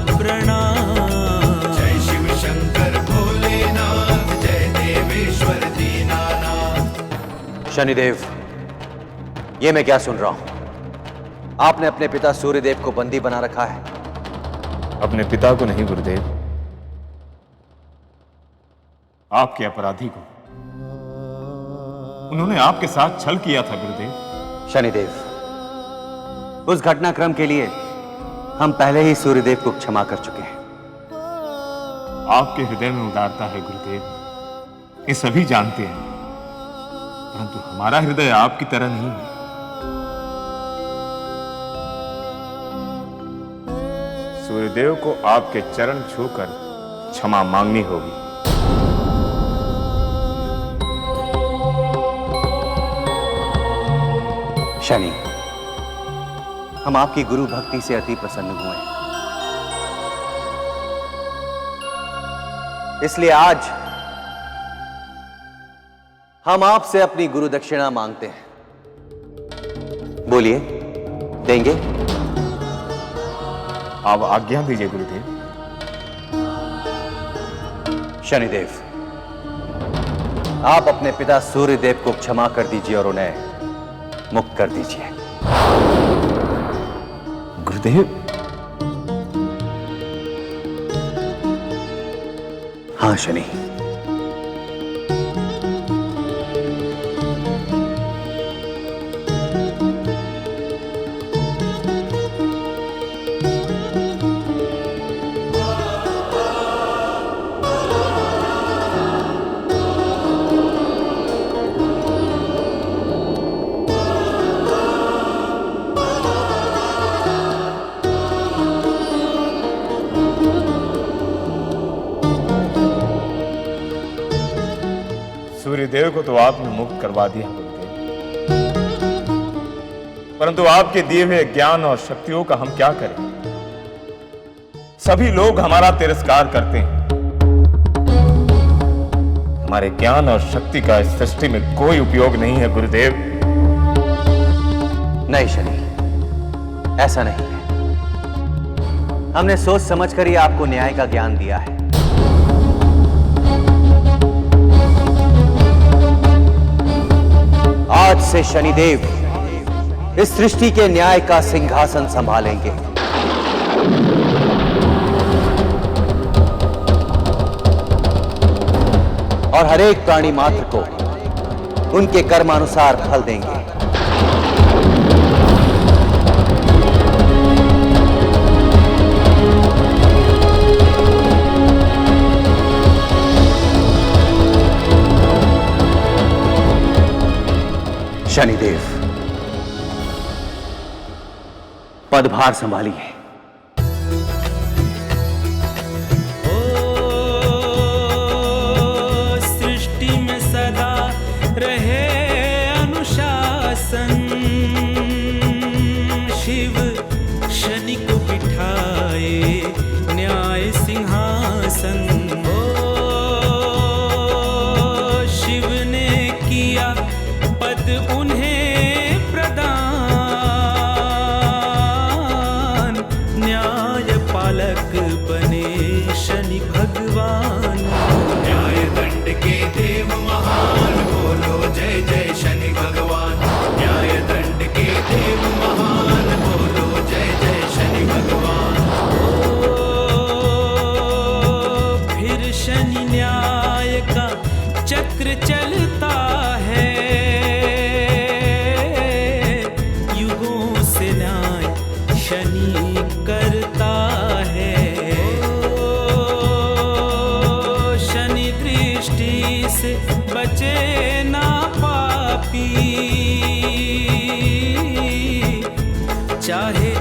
प्रणाम। जय शिव शंकर भोलेनाथ, जय देवेश्वर दीनानाथ। शनिदेव, ये मैं क्या सुन रहा हूं? आपने अपने पिता सूर्यदेव को बंदी बना रखा है। अपने पिता को नहीं गुरुदेव, आपके अपराधी को। उन्होंने आपके साथ छल किया था गुरुदेव। शनिदेव, उस घटनाक्रम के लिए हम पहले ही सूर्यदेव को क्षमा कर चुके हैं। आपके हृदय में उदारता है गुरुदेव, ये सभी जानते हैं, परंतु हमारा हृदय आपकी तरह नहीं है। सूर्यदेव को आपके चरण छूकर क्षमा मांगनी होगी। शनि, हम आपकी गुरु भक्ति से अति प्रसन्न हुए हैं, इसलिए आज हम आपसे अपनी गुरु दक्षिणा मांगते हैं। बोलिए, देंगे? आप आज्ञा दीजिए गुरुदेव। शनिदेव, आप अपने पिता सूर्यदेव को क्षमा कर दीजिए और उन्हें मुक्त कर दीजिए। गुरुदेव, हाँ शनि, सूर्यदेव को तो आपने मुक्त करवा दिया गुरुदेव, परंतु आपके दिए हुए ज्ञान और शक्तियों का हम क्या करें? सभी लोग हमारा तिरस्कार करते हैं। हमारे ज्ञान और शक्ति का इस सृष्टि में कोई उपयोग नहीं है गुरुदेव। नहीं शनि, ऐसा नहीं है। हमने सोच समझकर ही आपको न्याय का ज्ञान दिया है। आज से शनिदेव इस सृष्टि के न्याय का सिंहासन संभालेंगे। और हर एक प्राणी मात्र को उनके कर्मानुसार फल देंगे। शनिदेव, पदभार संभालिए। सृष्टि में सदा रहे अनुशासन, शिव शनि को बिठाए न्याय सिंहासन। शिव ने किया पद उन्हें प्रदान, न्याय पालक बने शनि भगवान। न्याय दंड के देव महान, बोलो जय जय शनि भगवान। न्याय दंड के देव महान, बोलो जय जय शनि भगवान। फिर शनि न्याय का चक्र चलता है, शनि करता है। शनि दृष्टि से बचे ना पापी, चाहे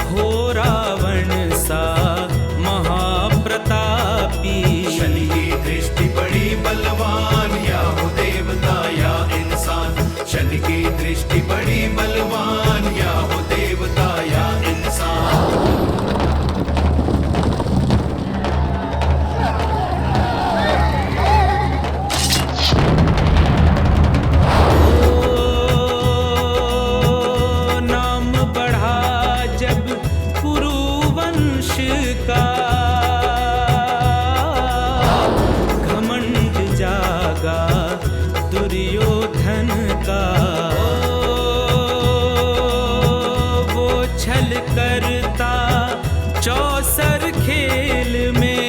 हो रावण सा महाप्रतापी। शनि की दृष्टि बड़ी बलवान, या हो देवता या इंसान। शनि की दृष्टि बड़ी बलवान, या हो देवता या इंसान। नाम बढ़ा जब कुरुवंश का, घमंड जागा दुर्योधन का। वो छल करता चौसर खेल में,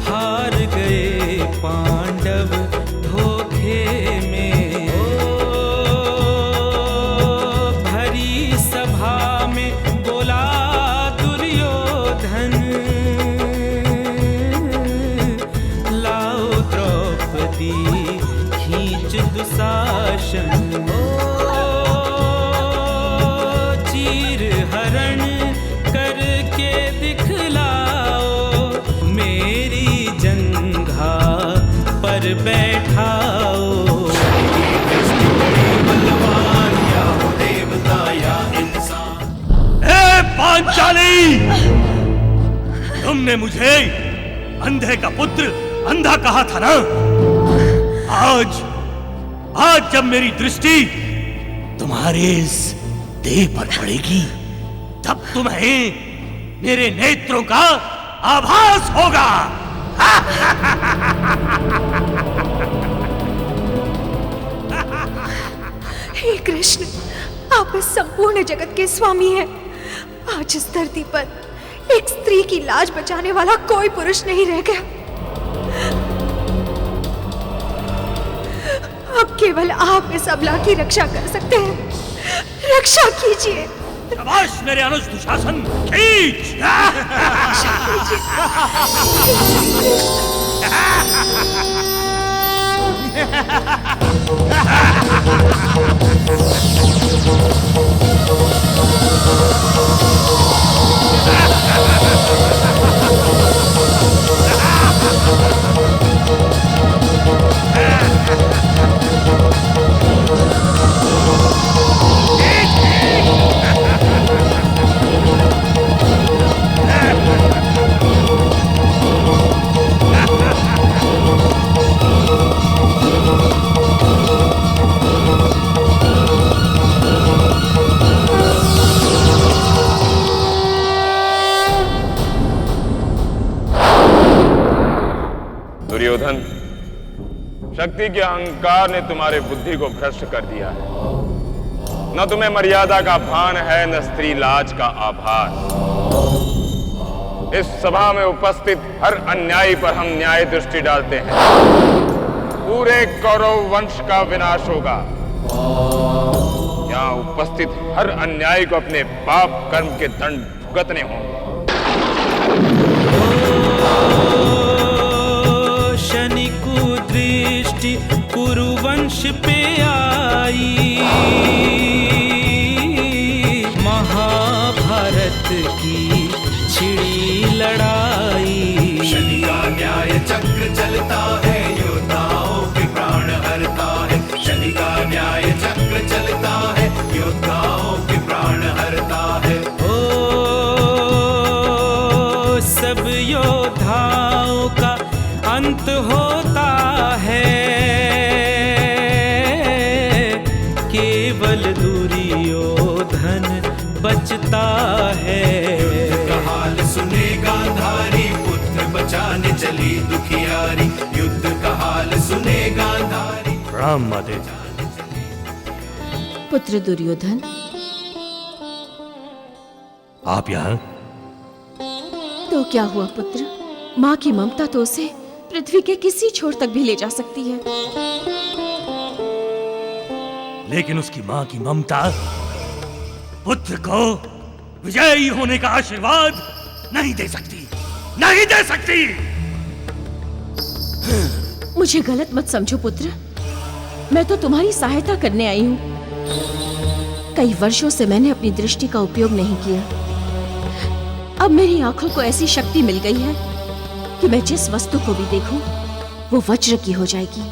हार गए पांडव धोखे में। भरी सभा में बोला दुर्योधन, लाओ द्रौपदी खींच दुशासन। चीर हरण करके दिखलाओ, मेरी जंघा पर बैठाओ। शनि की दृष्टि बड़ी बलवान, या हो देवता या इंसान। ए पांचाली, तुमने मुझे अंधे का पुत्र अंधा कहा था ना? आज जब मेरी दृष्टि तुम्हारे इस देह पर पड़ेगी, तब तुम्हें मेरे नेत्रों का आभास होगा। हे कृष्ण, आप इस संपूर्ण जगत के स्वामी हैं। आज इस धरती पर एक स्त्री की लाज बचाने वाला कोई पुरुष नहीं रह गया। अब केवल आप इस अबला की रक्षा कर सकते हैं। रक्षा कीजिए। शाबाश मेरे अनुज दुशासन, खींच। रक्षा दुर्योधन, शक्ति के अहंकार ने तुम्हारे बुद्धि को भ्रष्ट कर दिया है। न तुम्हें मर्यादा का भान है, न स्त्री लाज का आभास। इस सभा में उपस्थित हर अन्यायी पर हम न्याय दृष्टि डालते हैं। पूरे कौरव वंश का विनाश होगा। यहाँ उपस्थित हर अन्यायी को अपने पाप कर्म के दंड भुगतने होंगे। शनि कुदृष्टि कुरुवंश पे आई, महाभारत की छिड़ी लड़ाई। शनि का न्याय चक्र चलता है, योद्धाओं के प्राण हरता है। शनि का न्याय चक्र चलता है, योद्धाओं के प्राण हरता है। सब योद्धाओं का अंत होता है, केवल दुर्योधन बचता है। युद्ध का हाल सुने गांधारी, पुत्र बचाने चली दुखियारी। युद्ध का हाल सुने गांधारी। राम माते। पुत्र दुर्योधन, आप यहाँ? तो क्या हुआ पुत्र? माँ की ममता तो उसे पृथ्वी के किसी छोर तक भी ले जा सकती है। लेकिन उसकी माँ की ममता पुत्र को विजयी होने का आशीर्वाद नहीं दे सकती, नहीं दे सकती। मुझे गलत मत समझो पुत्र, मैं तो तुम्हारी सहायता करने आई हूँ। कई वर्षों से मैंने अपनी दृष्टि का उपयोग नहीं किया। अब मेरी आंखों को ऐसी शक्ति मिल गई है कि मैं जिस वस्तु को भी देखूं, वो वज्र की हो जाएगी।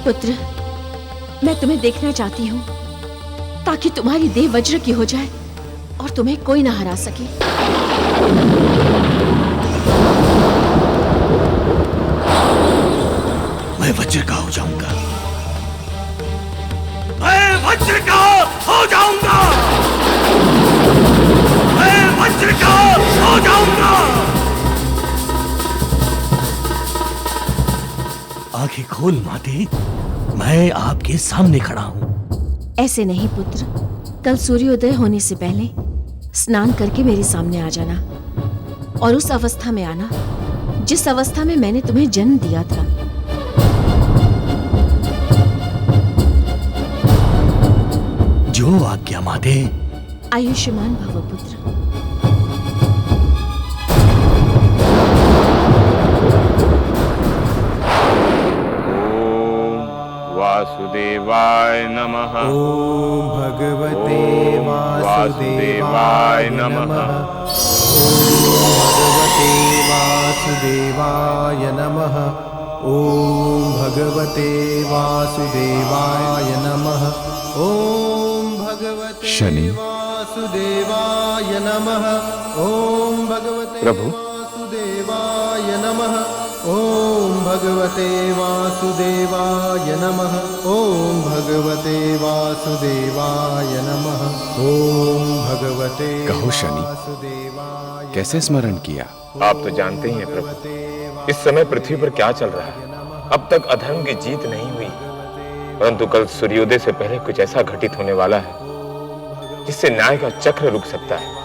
पुत्र, मैं तुम्हें देखना चाहती हूँ ताकि तुम्हारी देह वज्र की हो जाए और तुम्हें कोई ना हरा सके। मैं वज्र का हो जाऊंगा, मैं वज्र का हो जाऊंगा, मैं वज्र का हो जाऊंगा। आंखें खोल माते, मैं आपके सामने खड़ा हूं। ऐसे नहीं पुत्र, कल सूर्योदय होने से पहले स्नान करके मेरे सामने आ जाना और उस अवस्था में आना जिस अवस्था में मैंने तुम्हें जन्म दिया था। जो आज्ञा माते। आयुष्मान भव पुत्र। वासुदेवाय नमः। ओम भगवते वासुदेवाय नमः। ओम भगवते वासुदेवाय नमः। ओम भगवते वासुदेवाय नमः। ओम भगवते शनि। वासुदेवाय नमः। ओम भगवते प्रभु। वासुदेवाय नमः। ओम भगवते वासुदेवाय नमः। ओम भगवते वासुदेवाय नमः। ओम भगवते कहो शनि, कैसे स्मरण किया? आप तो जानते ही हैं प्रभु, इस समय पृथ्वी पर क्या चल रहा है। अब तक अधर्म की जीत नहीं हुई, परंतु कल सूर्योदय से पहले कुछ ऐसा घटित होने वाला है जिससे न्याय का चक्र रुक सकता है।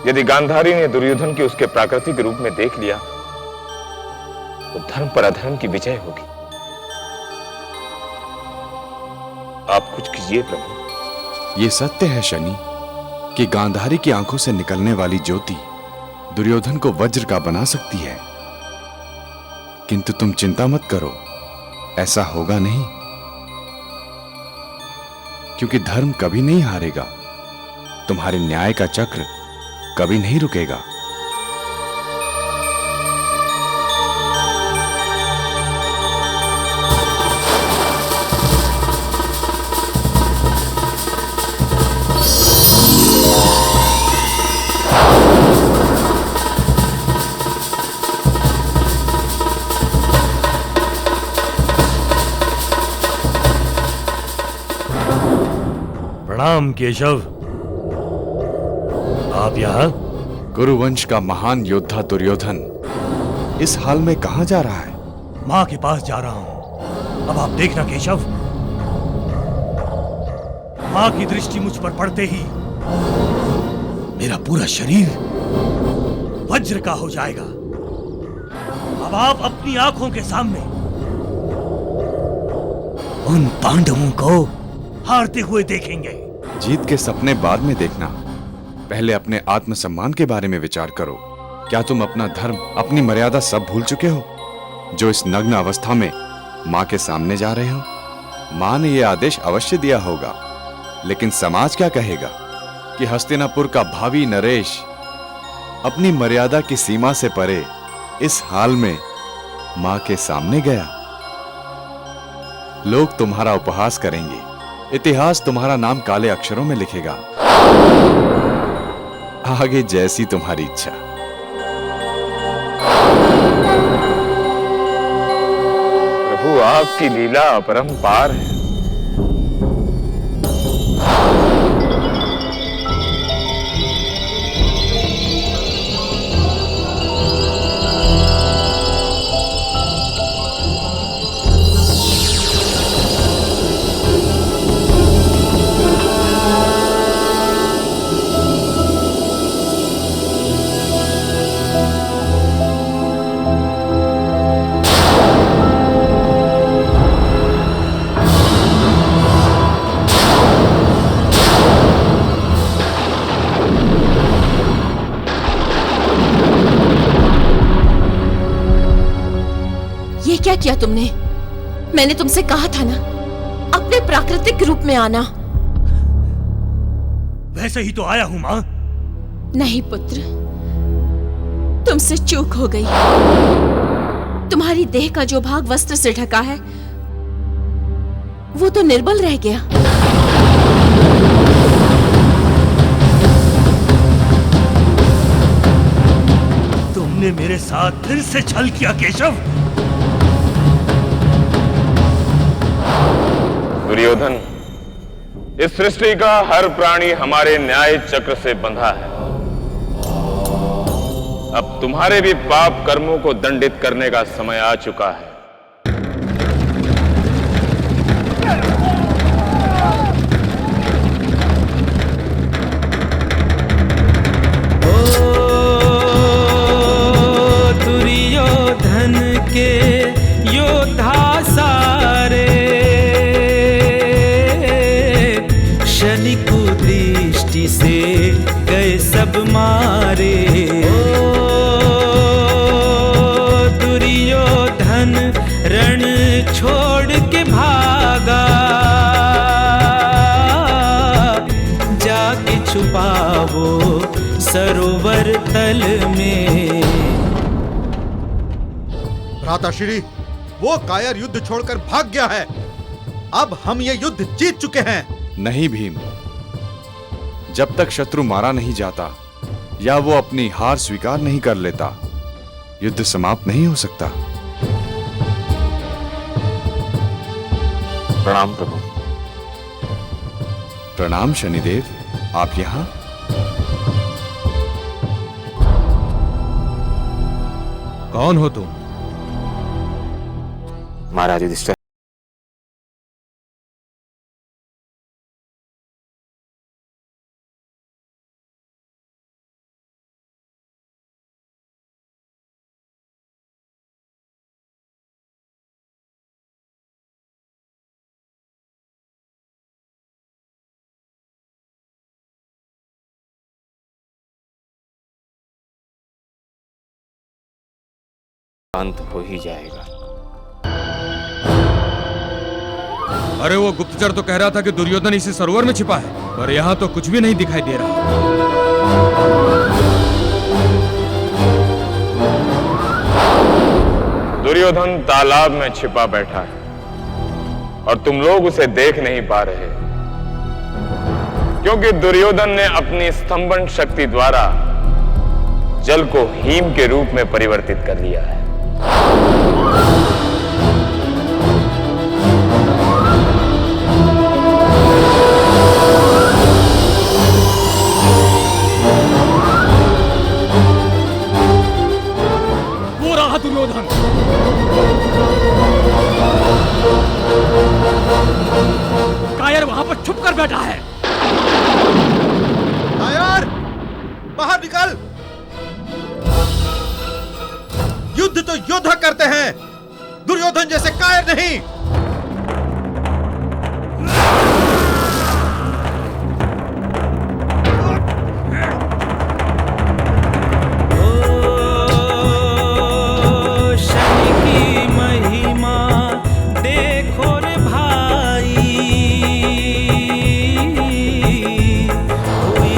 यदि गांधारी ने दुर्योधन की उसके प्राकृतिक रूप में देख लिया तो धर्म पर अधर्म की विजय होगी। आप कुछ कीजिए प्रभु। ये सत्य है शनि कि गांधारी की आंखों से निकलने वाली ज्योति दुर्योधन को वज्र का बना सकती है, किंतु तुम चिंता मत करो, ऐसा होगा नहीं, क्योंकि धर्म कभी नहीं हारेगा, तुम्हारे न्याय का चक्र कभी नहीं रुकेगा। प्रणाम केशव, आप यहाँ? कुरुवंश का महान योद्धा दुर्योधन इस हाल में कहां जा रहा है? मां के पास जा रहा हूं। अब आप देखना केशव, मां की दृष्टि मुझ पर पड़ते ही मेरा पूरा शरीर वज्र का हो जाएगा। अब आप अपनी आंखों के सामने उन पांडवों को हारते हुए देखेंगे। जीत के सपने बाद में देखना, पहले अपने आत्मसम्मान के बारे में विचार करो। क्या तुम अपना धर्म, अपनी मर्यादा सब भूल चुके हो, जो इस नग्न अवस्था में मां के सामने जा रहे हो? मां ने यह आदेश अवश्य दिया होगा, लेकिन समाज क्या कहेगा कि हस्तिनापुर का भावी नरेश अपनी मर्यादा की सीमा से परे इस हाल में मां के सामने गया? लोग तुम्हारा उपहास करेंगे, इतिहास तुम्हारा नाम काले अक्षरों में लिखेगा। आगे जैसी तुम्हारी इच्छा। प्रभु, आपकी लीला अपरंपार है। क्या किया तुमने? मैंने तुमसे कहा था ना, अपने प्राकृतिक रूप में आना। वैसे ही तो आया हूं मां। नहीं पुत्र, तुमसे चूक हो गई। तुम्हारी देह का जो भाग वस्त्र से ढका है वो तो निर्बल रह गया। तुमने मेरे साथ फिर से छल किया केशव। दुर्योधन, इस सृष्टि का हर प्राणी हमारे न्याय चक्र से बंधा है। अब तुम्हारे भी पाप कर्मों को दंडित करने का समय आ चुका है। दुर्योधन के योद्धा सारे शनि कुदृष्टि से गए सब मारे। दुर्योधन रण छोड़ के भागा, जाके छुपा वो सरोवर तल में। भ्राताश्री, वो कायर युद्ध छोड़कर भाग गया है। अब हम ये युद्ध जीत चुके हैं। नहीं भीम, जब तक शत्रु मारा नहीं जाता या वो अपनी हार स्वीकार नहीं कर लेता, युद्ध समाप्त नहीं हो सकता। प्रणाम प्रभु। प्रणाम शनिदेव, आप यहां? कौन हो तुम? महाराज युधिष्ठिर, अंत हो ही जाएगा। अरे वो गुप्तचर तो कह रहा था कि दुर्योधन इसी सरोवर में छिपा है, पर यहाँ तो कुछ भी नहीं दिखाई दे रहा। दुर्योधन तालाब में छिपा बैठा है और तुम लोग उसे देख नहीं पा रहे, क्योंकि दुर्योधन ने अपनी स्तंभन शक्ति द्वारा जल को हीम के रूप में परिवर्तित कर लिया है। वो रहा दुर्योधन। कायर वहां पर छुप कर बैठा है। कायर, बाहर निकल। युद्ध तो योद्धा करते हैं, दुर्योधन जैसे कायर नहीं। शनि की महिमा देखो रे भाई, हुई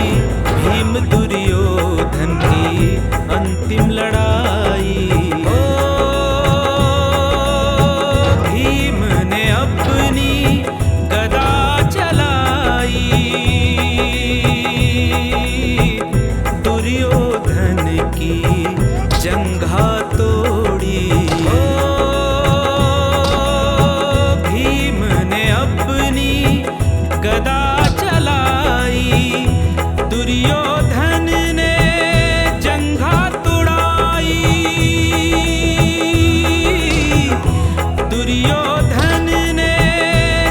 भीम दुर्योधन की अंतिम लड़ाई। भीम ने अपनी गदा चलाई, दुर्योधन की जंघा तोड़ी। भीम ने अपनी गदा चलाई, दुर्योधन ने जंघा तोड़ाई। दुर्योधन ने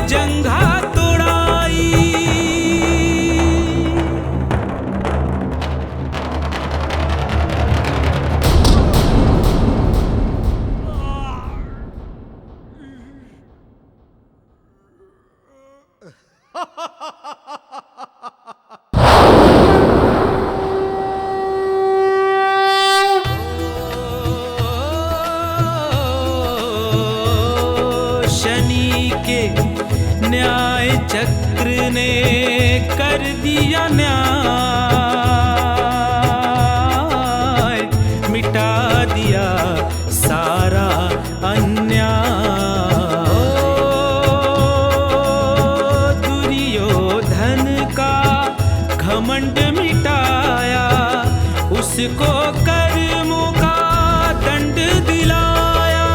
जंघा तोड़ाई। शनि के न्याय चक्र ने कर दिया न्याय, मिटा दिया सारा अन्याय। दुर्योधन का घमंड मिटाया, उसको कर्मों का दंड दिलाया।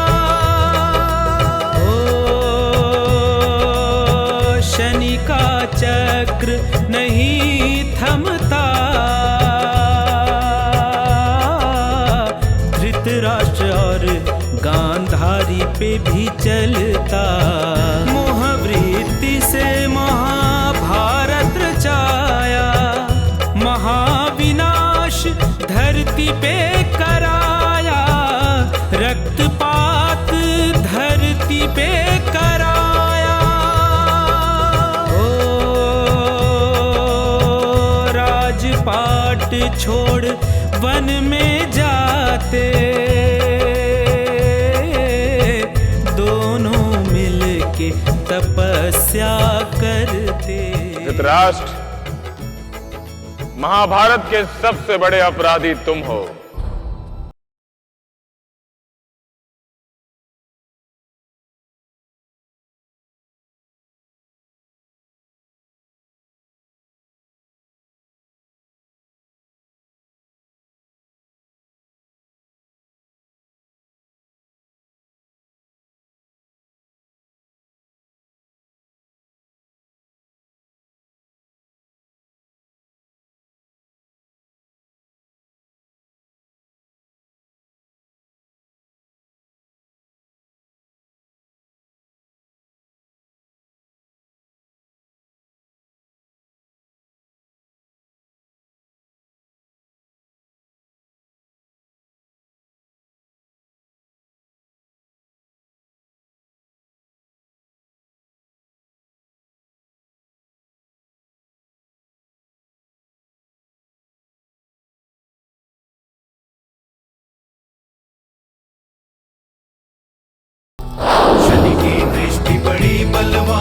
शनि का चक्र नहीं थमता, धृतराष्ट्र और गांधारी पे भी चलता। मोहवृत्ति से महाभारत रचाया, महाविनाश धरती पे कराया। रक्तपात धरती पे कराया। राजपाट छोड़ वन में जाते, दोनों मिलके तपस्या करते। धृतराष्ट्र, महाभारत के सबसे बड़े अपराधी तुम हो। बलवान